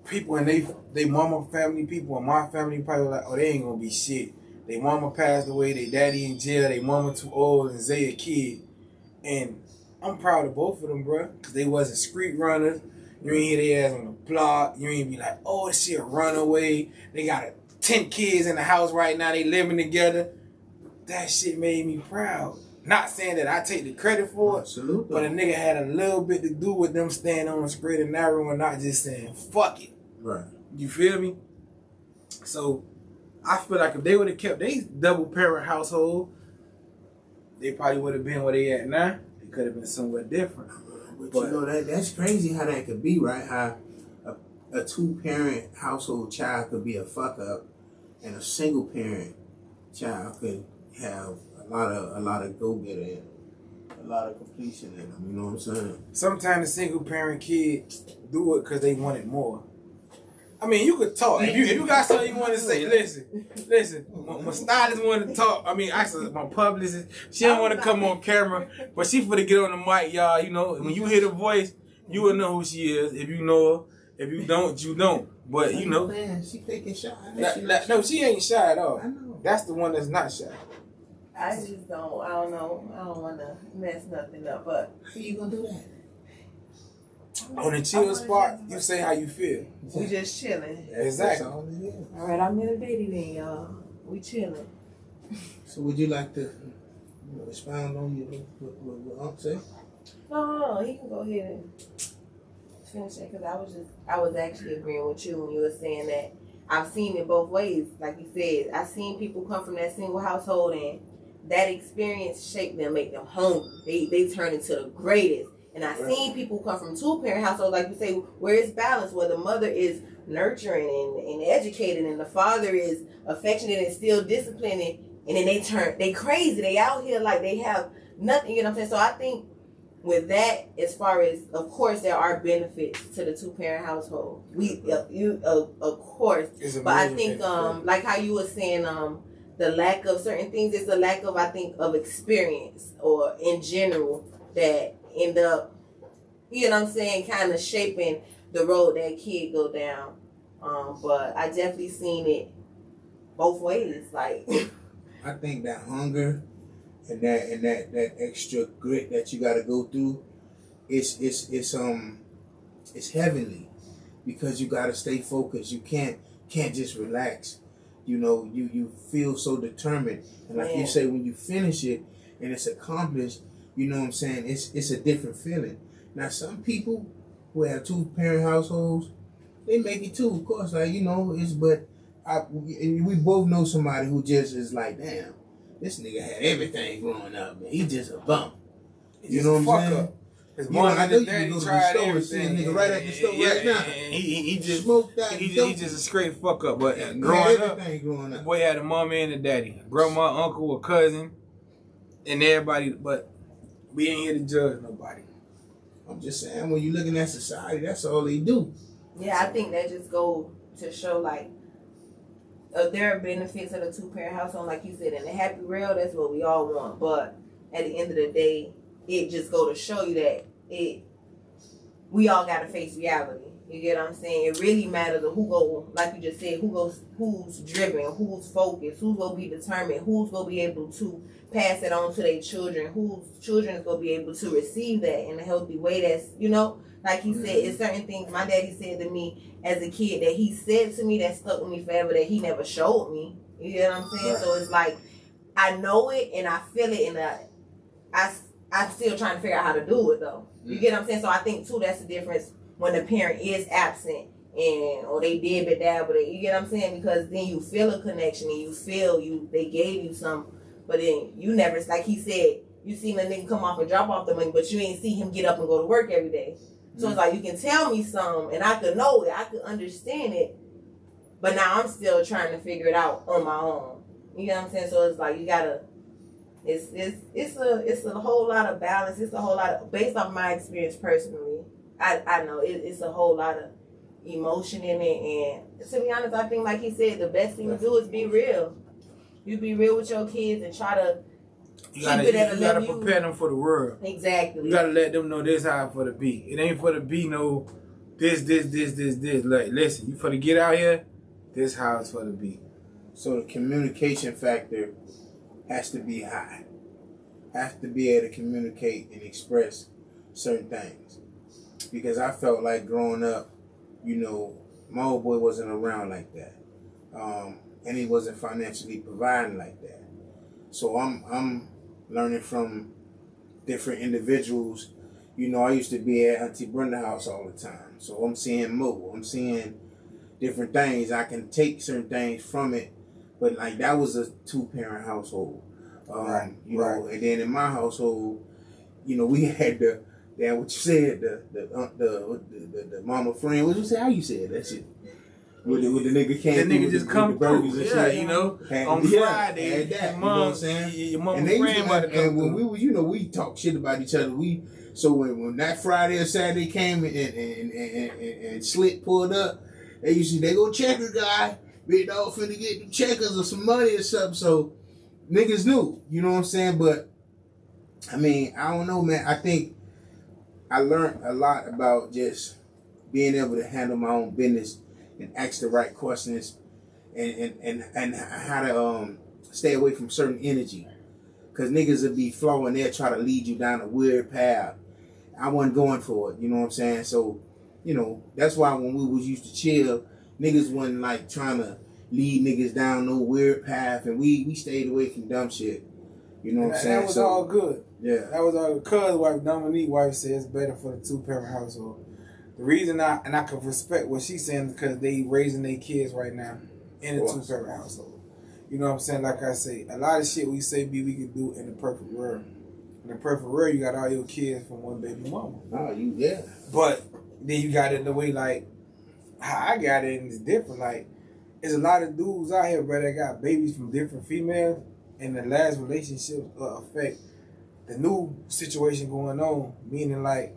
People in they mama family, people in my family probably were like, oh, they ain't gonna be shit. They mama passed away, they daddy in jail, they mama too old, and Zay a kid. And I'm proud of both of them, bro, because they wasn't street runners. You ain't hear their ass on the block. You ain't be like, oh, she a runaway. They got 10 kids in the house right now. They living together. That shit made me proud. Not saying that I take the credit for it, Absolutely. but a nigga had a little bit to do with them staying on the straight and narrow and not just saying, fuck it. Right. You feel me? So, I feel like if they would have kept their double parent household, they probably would have been where they at now. It could have been somewhere different. But you know, that's crazy how that could be, right? How a 2-parent household child could be a fuck up, and a single parent child could have a lot of go getter in, a lot of completion in them. You know what I'm saying? Sometimes the single parent kids do it because they want it more. I mean, you could talk. If you got something you want to say, listen. My stylist want to talk. I mean, actually, my publicist, she don't want to come on camera, but she finna get on the mic, y'all. You know, when you hear the voice, you will know who she is. If you know her, if you don't, you don't. But you know, man, she taking shy. No, she ain't shy at all. I know. That's the one that's not shy. I just don't. I don't know. I don't want to mess nothing up. But How you gonna do that? On the chill spot, you say how you feel. we just chilling. Exactly. That's all it is. All right, I'm in a bitty then, y'all. We chilling. So would you like to expound on what Unc said? No, he can go ahead and finish it because I was actually agreeing with you when you were saying that I've seen it both ways. Like you said, I've seen people come from that single household and that experience shaped them, make them hungry. They turn into the greatest. And I've seen people come from 2-parent households, like you say, where it's balanced, where the mother is nurturing and educating and the father is affectionate and still disciplining, and then they crazy. They out here like they have nothing, you know what I'm saying? So I think with that, as far as, of course, there are benefits to the 2-parent household. Of course. But I think, like how you were saying, the lack of certain things is the lack of, I think, of experience or in general that end up, you know what I'm saying, kind of shaping the road that kid go down. But I definitely seen it both ways. Like, I think that hunger and that extra grit that you got to go through, it's heavenly, because you got to stay focused. You can't just relax. You know, you feel so determined, and like you say, when you finish it and it's accomplished, you know what I'm saying, it's a different feeling. Now, some people who have 2-parent households, they make it too, of course. Like, you know, we both know somebody who just is like, damn, this nigga had everything growing up, man. He just a bump. You know what I'm saying? His mom and his daddy tried everything. Nigga right at the store right now. He just smoked that. He just a straight fuck up. But growing up, the boy had a mama and a daddy, grandma, uncle, a cousin, and everybody. But we ain't here to judge nobody. I'm just saying, when you're looking at society, that's all they do. yeah, I think that just go to show, like, there are benefits of the 2-parent household, like you said, in the happy real, that's what we all want. But at the end of the day, it just go to show you that we all got to face reality. You get what I'm saying? It really matters who go, like you just said, who's driven, who's focused, who's gonna be determined, who's gonna be able to pass it on to their children, whose children is gonna be able to receive that in a healthy way. That's, you know, like he said, it's certain things my daddy said to me as a kid that he said to me that stuck with me forever that he never showed me. You get what I'm saying? So it's like, I know it and I feel it, and I'm still trying to figure out how to do it though. You get what I'm saying? So I think too, that's the difference when the parent is absent or they did but dad, but you get what I'm saying? Because then you feel a connection and you feel they gave you some, but then you never, like he said, you seen a nigga come off and drop off the money, but you ain't see him get up and go to work every day. So it's like, you can tell me some and I could know it, I could understand it, but now I'm still trying to figure it out on my own. You know what I'm saying? So it's like, you gotta, it's a whole lot of balance. It's a whole lot of, based off my experience personally, I know it's a whole lot of emotion in it. And to be honest, I think, like he said, the best thing to do is be real. You be real with your kids and try to You gotta prepare them for the world. Exactly. You gotta let them know this how for the be. It ain't for the be no this. Like, listen, you for to get out here, this how it's for the be. So the communication factor has to be high. Have to be able to communicate and express certain things. Because I felt like growing up, you know, my old boy wasn't around like that. And he wasn't financially providing like that. So I'm learning from different individuals. You know, I used to be at Auntie Brenda's house all the time. So I'm seeing more. I'm seeing different things. I can take certain things from it. But like that was a 2-parent household. You know, and then in my household, you know, we had what you said, the mama friend. What you say? How you said that shit? With the nigga came. The nigga just come through. And yeah, shit. You know, on Friday, had that, your mom, you know what I'm saying? Your mama and friend about to come and when through. we was, you know, we talk shit about each other. So when that Friday or Saturday came and Slick pulled up, they go checker guy. Big dog finna get the checkers or some money or something. So niggas knew, you know what I'm saying? But I mean, I don't know, man. I think I learned a lot about just being able to handle my own business and ask the right questions and how to stay away from certain energy. Cause niggas would be flowing there, try to lead you down a weird path. I wasn't going for it, you know what I'm saying? So, you know, that's why when we was used to chill, niggas wasn't like trying to lead niggas down no weird path, and we stayed away from dumb shit. You know what I'm saying? That was all good. Yeah. That was all good. Cuz wife, Dominique wife, says it's better for the 2-parent household. The reason I can respect what she's saying is because they raising their kids right now in a 2-parent household. You know what I'm saying? Like I say, a lot of shit we say we can do in the perfect world. In the perfect world, you got all your kids from one baby mama. Oh, yeah. But then you got it in the way like how I got it, and it's different. Like, there's a lot of dudes out here, bro, that got babies from different females, and the last relationship affect the new situation going on. Meaning like,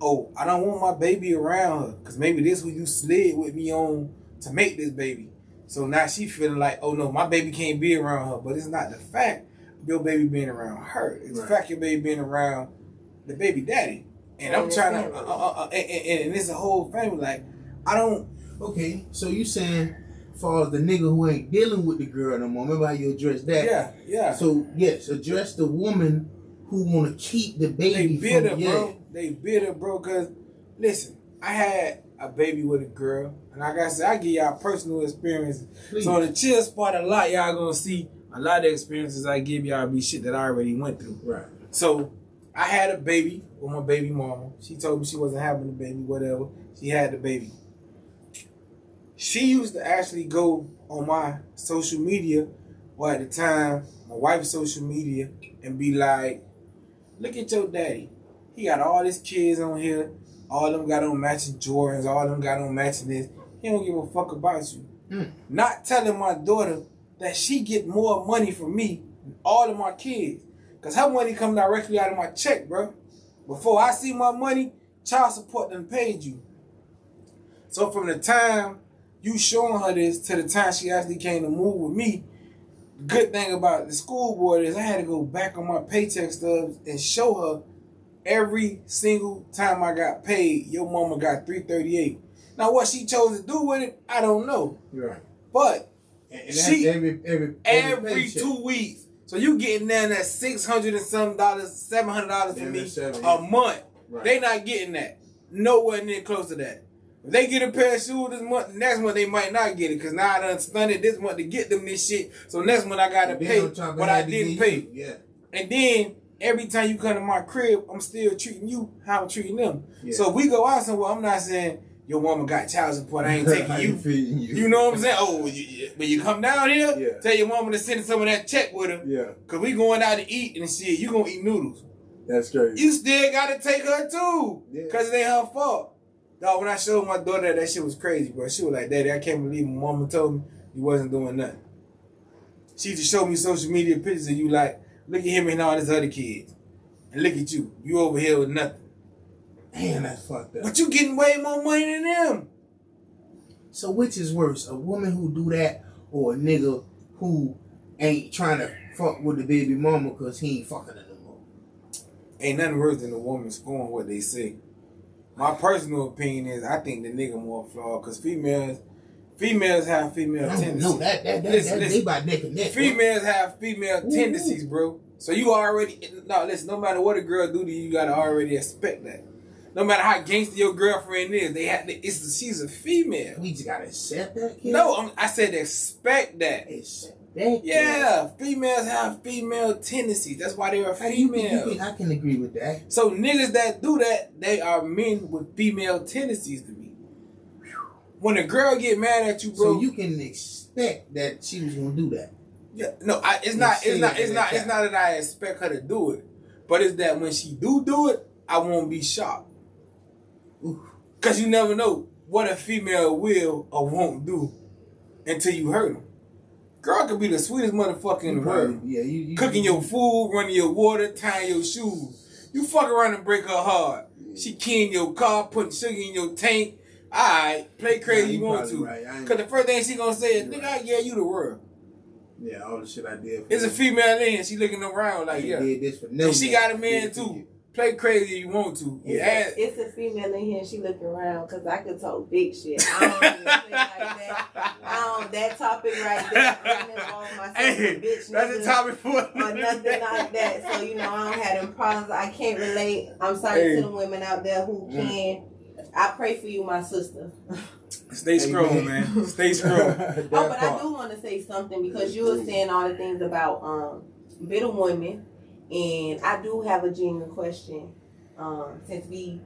oh, I don't want my baby around her, because maybe this who you slid with me on to make this baby. So now she feeling like, oh no, my baby can't be around her. But it's not the fact of your baby being around her. It's the fact your baby being around the baby daddy. And I'm trying to, and it's a whole family. Like, I don't. Okay, so you saying, as far as the nigga who ain't dealing with the girl no more, remember how you address that? Yeah. So yes, address the woman who want to keep the baby. They bitter, bro. They bitter, bro. Cause listen, I had a baby with a girl, and like I said, I give y'all personal experiences. Please. So the chill spot, a lot y'all gonna see. A lot of the experiences I give y'all be shit that I already went through. Right. So I had a baby with my baby mama. She told me she wasn't having the baby, whatever. She had the baby. She used to actually go on my social media, or at the time, my wife's social media, and be like, look at your daddy. He got all his kids on here. All of them got on matching Jordans. All of them got on matching this. He don't give a fuck about you. Not telling my daughter that she get more money from me than all of my kids. Because her money come directly out of my check, bro. Before I see my money, child support done paid you. So from the time you showing her this to the time she actually came to move with me, the good thing about the school board is I had to go back on my paycheck stubs and show her every single time I got paid, your mama got $338. Now what she chose to do with it, I don't know. Right. But and she every 2 weeks. So you getting down that $600 and some dollars, $700 for me a month. Right. They not getting that. Nowhere near close to that. If they get a pair of shoes this month, next month they might not get it. Because now I done spent it this month to get them this shit. So next month I got to pay what I didn't pay. Yeah. And then every time you come to my crib, I'm still treating you how I'm treating them. Yeah. So if we go out somewhere, I'm not saying, your woman got child support, I ain't taking you. You know what I'm saying? Oh, when you come down here, tell your mama to send some of that check with her. Yeah. Because we going out to eat and shit. You going to eat noodles. That's crazy. You still got to take her too. Because it ain't her fault. Dog, when I showed my daughter that shit was crazy, bro. She was like, Daddy, I can't believe my mama told me you wasn't doing nothing. She used to show me social media pictures of you like, look at him and all his other kids. And look at you. You over here with nothing. Damn, that's fucked up. But you getting way more money than them. So which is worse, a woman who do that or a nigga who ain't trying to fuck with the baby mama because he ain't fucking her no more. Ain't nothing worse than a woman scoring what they say. My personal opinion is I think the nigga more flawed because females have female tendencies. No, listen, they about neck and neck. Females have female tendencies, bro. So you already listen. No matter what a girl do to you, you gotta already expect that. No matter how gangster your girlfriend is, she's a female. We just gotta accept that. Kid? No, I said expect that. Yeah, females have female tendencies. That's why they are female. I can agree with that. So niggas that do that, they are men with female tendencies to me. When a girl get mad at you, bro, so you can expect that she was gonna do that. Yeah, no, it's not that I expect her to do it, but it's that when she do it, I won't be shocked. Cause you never know what a female will or won't do until you hurt them. Girl could be the sweetest motherfucker in the world. Yeah, you cooking your food, running your water, tying your shoes. You fuck around and break her heart. She keying your car, putting sugar in your tank. Alright, play crazy you want to. Right. Cause the first thing she gonna say is, nigga, I gave you the world. Yeah, all the shit I did. It's a female in, she looking around like, yeah. Did this for no and she got a man too. Play crazy if you want to. It's a female in here and she looking around because I could talk big shit. I don't even say like that. That topic right there. I don't involve myself with bitch that's a topic for or nothing like that. So, I don't have them problems. I can't relate. I'm sorry to the women out there who can. I pray for you, my sister. Stay strong, man. Stay strong. But I do want to say something because you were saying all the things about bitter women. And I do have a genuine question, since we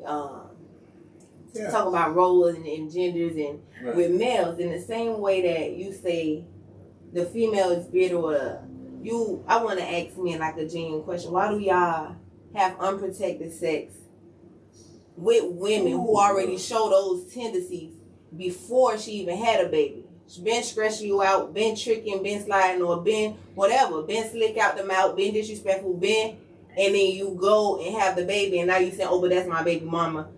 talk about roles and genders and with males, in the same way that you say the female is bitter, I want to ask men like a genuine question. Why do y'all have unprotected sex with women who already show those tendencies before she even had a baby? She been stressing you out, been tricking, been sliding, or been whatever, been slick out the mouth, been disrespectful, and then you go and have the baby, and now you say, oh, but that's my baby mama.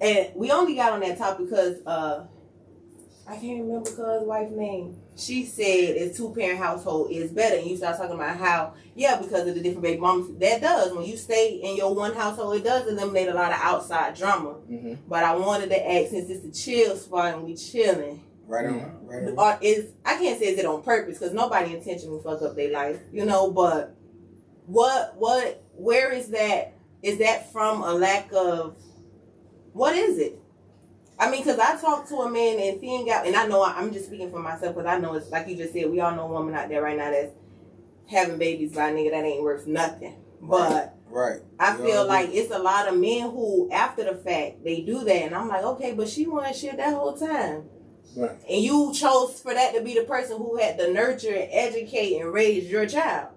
And we only got on that topic because I can't remember cuz wife's name. She said it's 2-parent household is better, and you start talking about how, because of the different baby mamas. That does. When you stay in your one household, it does eliminate a lot of outside drama. Mm-hmm. But I wanted to ask, since it's a chill spot and we chilling. Right on. Or I can't say is it on purpose because nobody intentionally fuck up their life, but where is that? Is that from a lack of, what is it? I mean, because I talked to a man and seeing out, and I know I'm just speaking for myself because I know it's like you just said, we all know a woman out there right now that's having babies by a nigga that ain't worth nothing. But I feel like it's a lot of men who, after the fact, they do that, and I'm like, okay, but she wasn't shit that whole time. Right. And you chose for that to be the person who had to nurture, educate, and raise your child.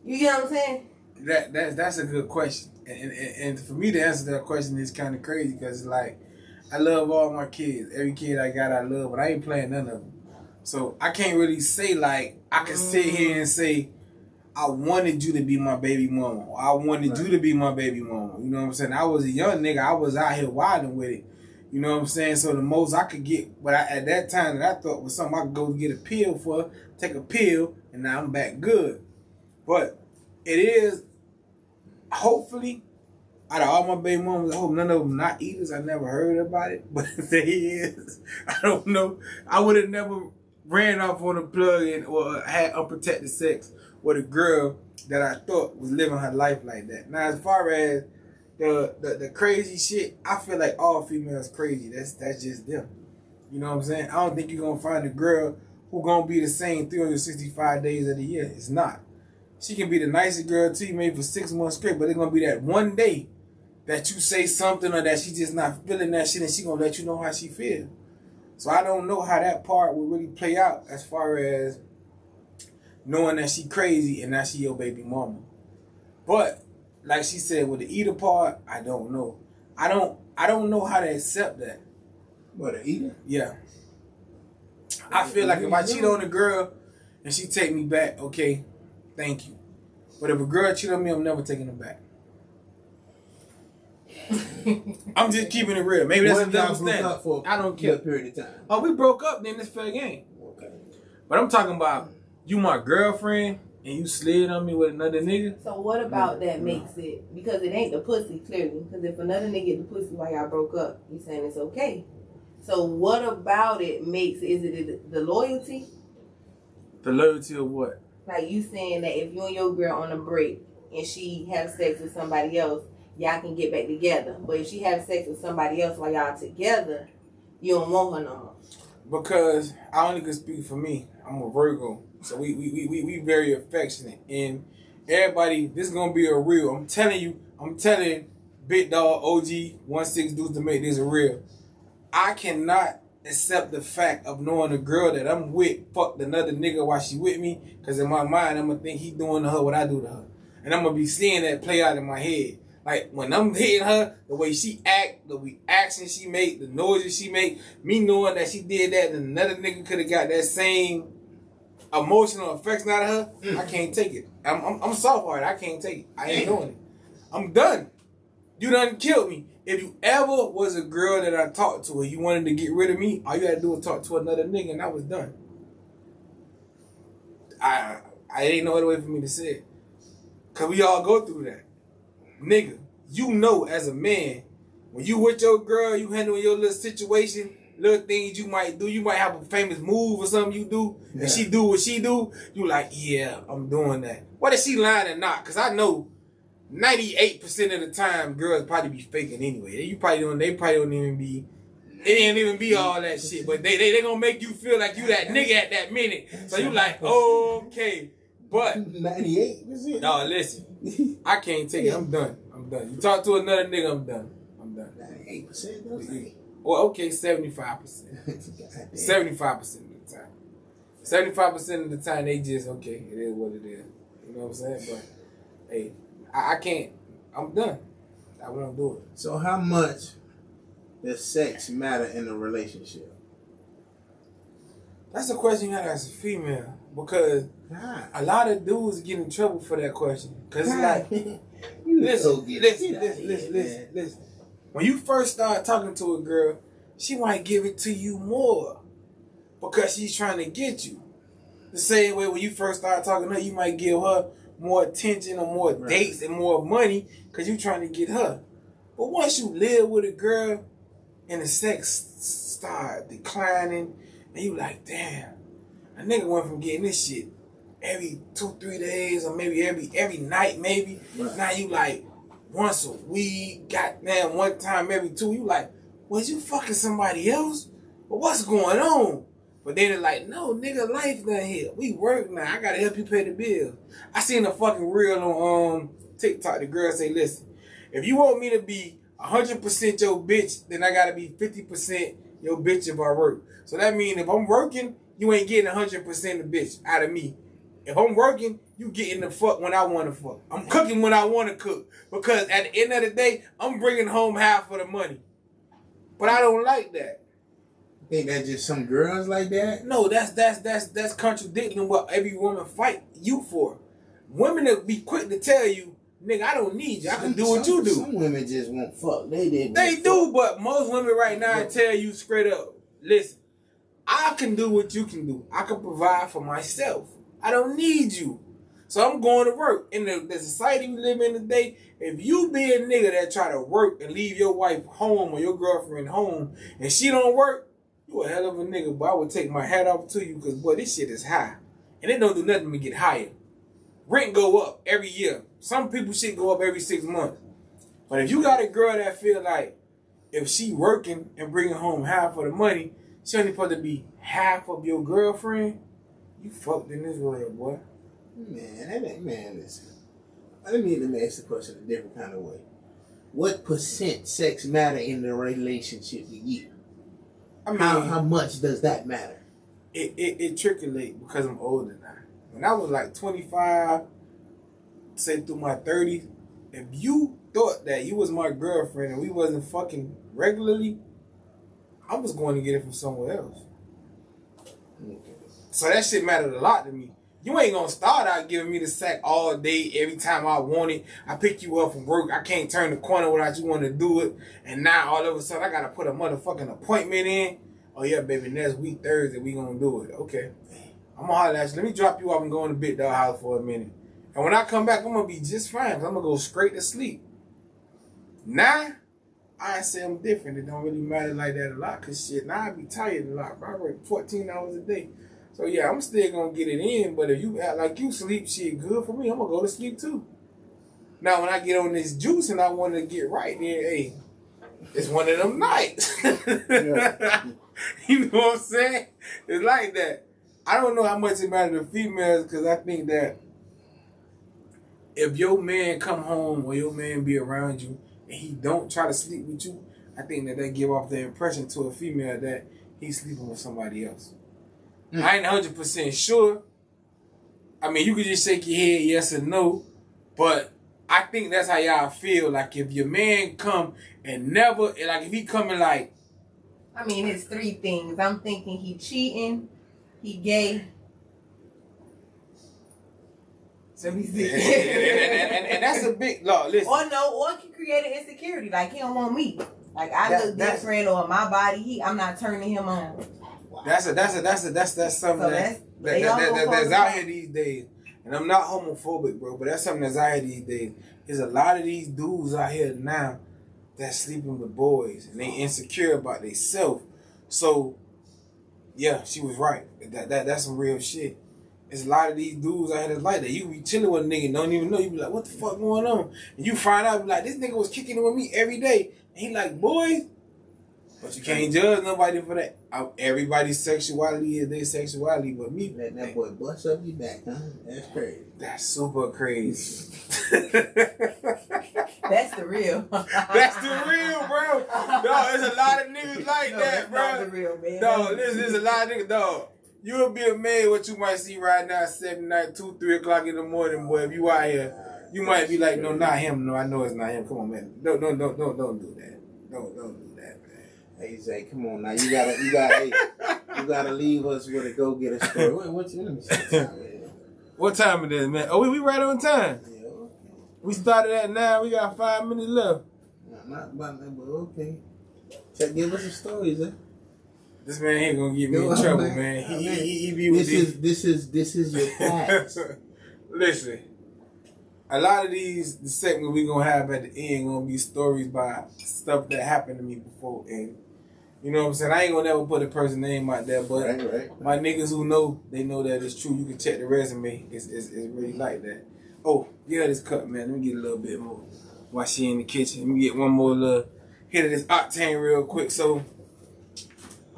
You get what I'm saying? That's a good question. And for me to answer that question is kind of crazy because, like, I love all my kids. Every kid I got, I love, but I ain't playing none of them. So I can't really say, like, I can sit here and say, I wanted you to be my baby mama. Or I wanted you to be my baby mama. You know what I'm saying? I was a young nigga. I was out here wilding with it. You know what I'm saying? So the most I could get, but at that time that I thought was something I could go get a pill for, take a pill, and now I'm back good. But it is, hopefully, out of all my baby mamas, I hope none of them not eaters. I never heard about it, but if they is, I don't know. I would have never ran off on a plug or had unprotected sex with a girl that I thought was living her life like that. Now, as far as the crazy shit, I feel like all females crazy. That's just them. You know what I'm saying? I don't think you're gonna find a girl who gonna be the same 365 days of the year. It's not. She can be the nicest girl to you maybe for 6 months straight, but it's gonna be that one day that you say something or that she just not feeling that shit and she gonna let you know how she feel. So I don't know how that part will really play out as far as knowing that she crazy and that she your baby mama. But like she said, with the eater part, I don't know. I don't know how to accept that. What, an eater? Yeah. I feel like if I cheat on a girl and she take me back, okay, thank you. But if a girl cheat on me, I'm never taking her back. I'm just keeping it real. Maybe that's a double standard. I don't care. A period of time. Oh, we broke up, then it's fair game. Okay. But I'm talking about you my girlfriend and you slid on me with another nigga. So what about that makes it, because it ain't the pussy clearly, because if another nigga get the pussy while y'all broke up, you saying it's okay. So what about it makes, is it the loyalty? The loyalty of what? Like you saying that if you and your girl on a break and she have sex with somebody else, y'all can get back together. But if she have sex with somebody else while y'all together, you don't want her no more. Because I only can speak for me. I'm a Virgo. So we very affectionate. And everybody, this is gonna be a real. I'm telling Big Dog OG 16 dudes to make this a real. I cannot accept the fact of knowing a girl that I'm with fucked another nigga while she with me. Because in my mind, I'm gonna think he doing to her what I do to her. And I'm gonna be seeing that play out in my head. Like, when I'm hitting her, the way she act, the reaction she make, the noises she make, me knowing that she did that and another nigga could have got that same emotional affection out of her, I can't take it. I'm soft-hearted. I can't take it. I ain't doing it. I'm done. You done killed me. If you ever was a girl that I talked to and you wanted to get rid of me, all you had to do was talk to another nigga and I was done. I ain't no other way for me to say it. Because we all go through that. Nigga, you know as a man, when you with your girl, you handling your little situation, little things you might do. You might have a famous move or something you do, and she do what she do. You like, yeah, I'm doing that. Whether she lying or not, because I know 98% of the time girls probably be faking anyway. They probably don't even be. It ain't even be all that shit, but they gonna make you feel like you that nigga at that minute. So you like, okay. But 98%. No, listen. I can't take it. I'm done. You talk to another nigga, I'm done. 98%. Well, okay, 75%. 75% of the time. 75% of the time they just okay. It is what it is. You know what I'm saying? But hey, I can't. I'm done. I won't do it. So how much does sex matter in a relationship? That's a question you gotta ask a female, because a lot of dudes get in trouble for that question. Because it's like, listen. When you first start talking to a girl, she might give it to you more because she's trying to get you. The same way when you first start talking to her, you might give her more attention or more dates and more money because you're trying to get her. But once you live with a girl and the sex start declining, and you like, damn, a nigga went from getting this shit every 2-3 days or maybe every night maybe. Right. Now you like once a week, goddamn one time every 2. You like, was you fucking somebody else? But what's going on? But then it's like, no, nigga, life done here. We work now. I gotta help you pay the bill. I seen a fucking reel on TikTok. The girl say, listen, if you want me to be 100% your bitch, then I gotta be 50% your bitch if I work. So that means if I'm working, you ain't getting 100% of bitch out of me. If I'm working, you getting the fuck when I want to fuck. I'm cooking when I want to cook. Because at the end of the day, I'm bringing home half of the money. But I don't like that. Think that's just some girls like that? No, that's contradicting what every woman fight you for. Women will be quick to tell you, nigga, I don't need you. I can do what you do. Some women just won't fuck. They do, but most women right now tell you straight up, listen, I can do what you can do. I can provide for myself. I don't need you. So I'm going to work. In the society we live in today, if you be a nigga that try to work and leave your wife home or your girlfriend home and she don't work, you a hell of a nigga. But I would take my hat off to you because, boy, this shit is high. And it don't do nothing to get higher. Rent go up every year. Some people shit go up every 6 months. But if you got a girl that feel like if she working and bringing home half of the money, she only supposed to be half of your girlfriend, you fucked in this world, boy. Man, listen. Let me ask the question a different kind of way. What percent sex matter in the relationship with you? I mean, how much does that matter? It trickulates because I'm older now. When I was like 25, say through my 30s, if you thought that you was my girlfriend and we wasn't fucking regularly, I was going to get it from somewhere else. Okay. So that shit mattered a lot to me. You ain't gonna start out giving me the sack all day, every time I want it. I pick you up from work. I can't turn the corner without you want to do it. And now all of a sudden I gotta put a motherfucking appointment in. Oh yeah, baby, next week, Thursday, we gonna do it. Okay. I'm gonna holler at you. Let me drop you off and go in the big dog house for a minute. And when I come back, I'm gonna be just fine. Cause I'm gonna go straight to sleep. Now, I say I'm different. It don't really matter like that a lot. Cause shit, now I be tired a lot. I work 14 hours a day. So yeah, I'm still gonna get it in. But if you act like you sleep, shit good for me, I'm gonna go to sleep too. Now, when I get on this juice and I want to get right, then hey, it's one of them nights. Yeah. You know what I'm saying? It's like that. I don't know how much it matters to females because I think that if your man come home or your man be around you and he don't try to sleep with you, I think that give off the impression to a female that he's sleeping with somebody else. I ain't 100% sure. I mean, you could just shake your head yes or no, but I think that's how y'all feel. Like if your man come and never, like if he coming like, I mean, it's three things. I'm thinking he cheating, he gay. So he's and that's a big law. Listen. Or he create an insecurity. Like he don't want me. Like I look different, or my body. I'm not turning him on. That's something that's out here these days. And I'm not homophobic, bro, but that's something that's out here these days. There's a lot of these dudes out here now that's sleeping with boys and they insecure about themselves. So, yeah, she was right. That's some real shit. There's a lot of these dudes out here that's like that. You be chilling with a nigga and don't even know. You be like, what the fuck going on? And you find out, be like, this nigga was kicking it with me every day. And he like, boys. But you can't judge nobody for that. Everybody's sexuality is their sexuality, but me. Let that boy bust up your back, huh? That's crazy. That's super crazy. That's the real. That's the real, bro. No, there's a lot of niggas like that, bro. That's the real, man. No, there's a lot of niggas, dog. You'll be amazed what you might see right now at 7 night, 2, 3 o'clock in the morning, boy. If you out here, you might be like, no, not him. No, I know it's not him. Come on, man. Don't do that. Don't do that, man. Hey Zay, come on now. You gotta leave us with a go get a story. Let me see what time it is. What time it is, man? Oh, we right on time. Yeah, okay. We started at 9. We got 5 minutes left. Not about that, but okay. Give us some stories, eh? This man ain't gonna get me in trouble, man. He be with this is your past. Listen, a lot of the segments we gonna have at the end gonna be stories about stuff that happened to me before, and you know what I'm saying. I ain't gonna never put a person's name out there, but right. My niggas who know, they know that it's true. You can check the resume. It's really like that. Oh, yeah, this cut, man. Let me get a little bit more while she in the kitchen. Let me get one more little hit of this octane real quick. So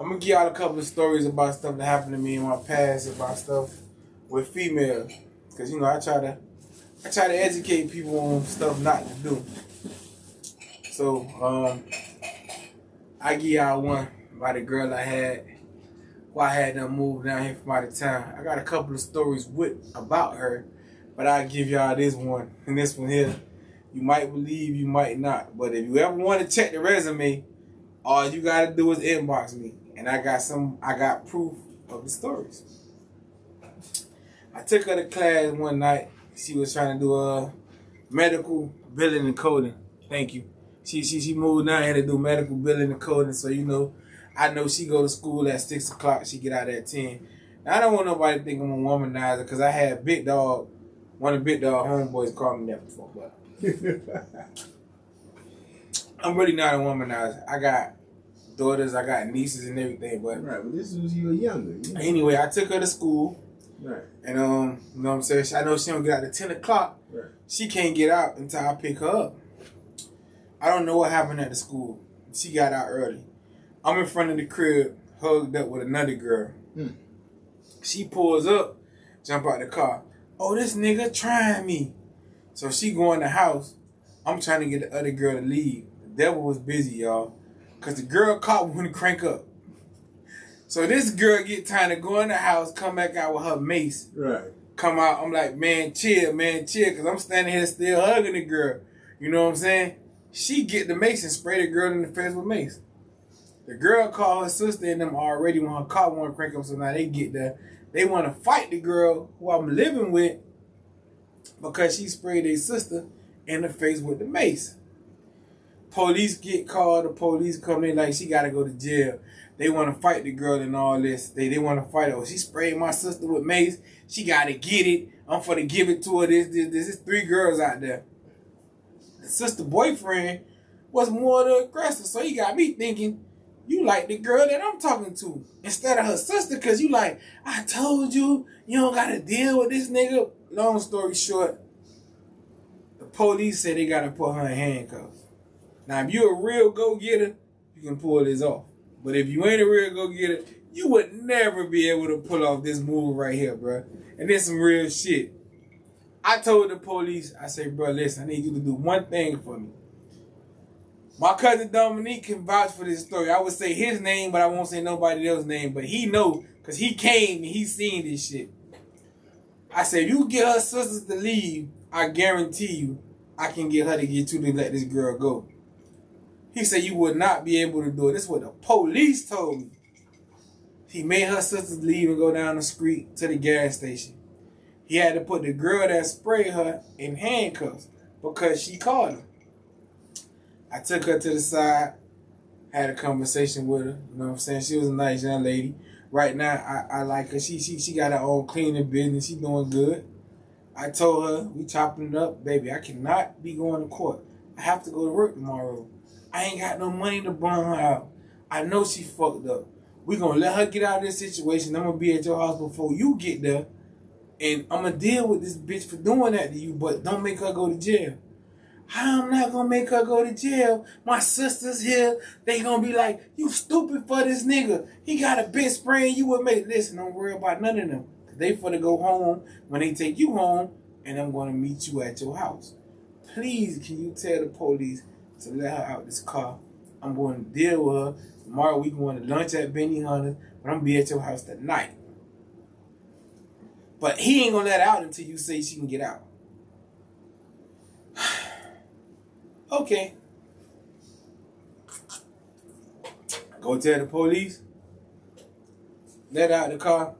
I'm gonna give y'all a couple of stories about stuff that happened to me in my past, about stuff with females, cause you know I try to educate people on stuff not to do. So I give y'all one about a girl I had who I had them move down here from out of town. I got a couple of stories about her, but I'll give y'all this one. And this one here, you might believe, you might not. But if you ever want to check the resume, all you gotta do is inbox me. And I got proof of the stories. I took her to class one night. She was trying to do a medical billing and coding. Thank you. She moved down here to do medical billing and coding. So, you know, I know she go to school at 6 o'clock. She get out at 10. Now, I don't want nobody to think I'm a womanizer because I had Big Dog, one of Big Dog homeboys called me that before. But I'm really not a womanizer. I got daughters, I got nieces and everything. But right, but this was you were younger. You know? Anyway, I took her to school. Right. And, you know what I'm saying? I know she don't get out at 10 o'clock. Right. She can't get out until I pick her up. I don't know what happened at the school. She got out early. I'm in front of the crib, hugged up with another girl. She pulls up, jump out the car. Oh, this nigga trying me. So she go in the house. I'm trying to get the other girl to leave. The devil was busy, y'all. Because the girl caught me when to crank up. So this girl get time to go in the house, come back out with her mace. Right. Come out, I'm like, man, chill, because I'm standing here still hugging the girl. You know what I'm saying? She get the mace and spray the girl in the face with mace. The girl called her sister and them already when her car want to crank up, so now they get there. They want to fight the girl who I'm living with because she sprayed their sister in the face with the mace. Police get called. The police come in like she got to go to jail. They want to fight the girl and all this. They want to fight her. Oh, she sprayed my sister with mace. She got to get it. I'm for to give it to her. This. There's 3 girls out there. The sister boyfriend was more the aggressor. So he got me thinking, you like the girl that I'm talking to instead of her sister, because you like, I told you, you don't got to deal with this nigga. Long story short, the police said they got to put her in handcuffs. Now, if you're a real go-getter, you can pull this off. But if you ain't a real go-getter, you would never be able to pull off this move right here, bro. And there's some real shit. I told the police, I say, bro, listen, I need you to do one thing for me. My cousin Dominique can vouch for this story. I would say his name, but I won't say nobody else's name. But he know, because he came and he seen this shit. I said, if you get her sisters to leave, I guarantee you, I can get her to get you to let this girl go. He said you would not be able to do it. This is what the police told me. He made her sisters leave and go down the street to the gas station. He had to put the girl that sprayed her in handcuffs because she called him. I took her to the side, had a conversation with her. You know what I'm saying? She was a nice young lady. Right now, I like her. She got her own cleaning business. She doing good. I told her, we chopping it up. Baby, I cannot be going to court. I have to go to work tomorrow. I ain't got no money to burn her out. I know she fucked up. We gonna let her get out of this situation. I'm gonna be at your house before you get there. And I'm gonna deal with this bitch for doing that to you, but don't make her go to jail. How I'm not gonna make her go to jail? My sister's here. They gonna be like, you stupid for this nigga. He got a bitch spraying you with me. Listen, don't worry about none of them. They finna go home when they take you home, and I'm gonna meet you at your house. Please, can you tell the police to let her out this car? I'm going to deal with her. Tomorrow we going to lunch at Benny Hunter's, but I'm going to be at your house tonight. But he ain't going to let her out until you say she can get out. Okay. Go tell the police. Let her out the car,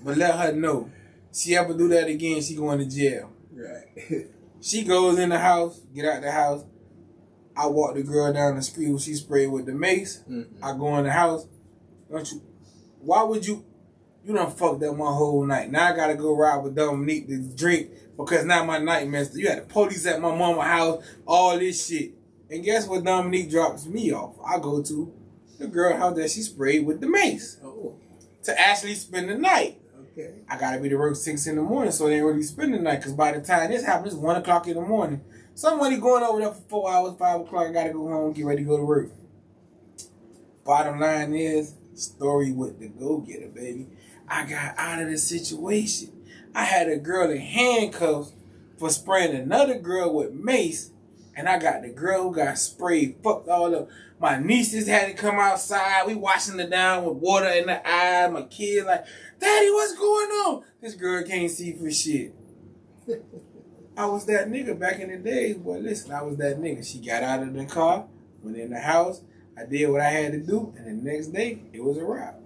but let her know. She ever do that again, she going to jail. Right. She goes in the house, get out the house. I walk the girl down the street when she sprayed with the mace. Mm-hmm. I go in the house. Why would you done fucked up my whole night. Now I gotta go ride with Dominique to drink because now my night messed up. You had the police at my mama's house, all this shit. And guess what Dominique drops me off? I go to the girl house that she sprayed with the mace. Oh. To actually spend the night. Okay. I gotta be to work 6 in the morning, so they ain't really spend the night, because by the time this happens, it's 1 o'clock in the morning. Somebody going over there for 4 hours, 5 o'clock, I gotta go home, get ready to go to work. Bottom line is, story with the go-getter, baby. I got out of the situation. I had a girl in handcuffs for spraying another girl with mace, and I got the girl who got sprayed, fucked all up. My nieces had to come outside. We washing her down with water in the eye. My kids like, Daddy, what's going on? This girl can't see for shit. I was that nigga back in the days. Boy, listen, I was that nigga. She got out of the car, went in the house. I did what I had to do, and the next day, it was a wrap.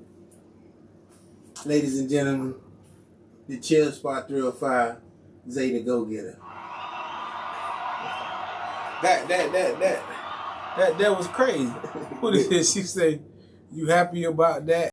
Ladies and gentlemen, the Chill Spot 305, Zay the Go-Getter. That was crazy. What is it? She say, you happy about that?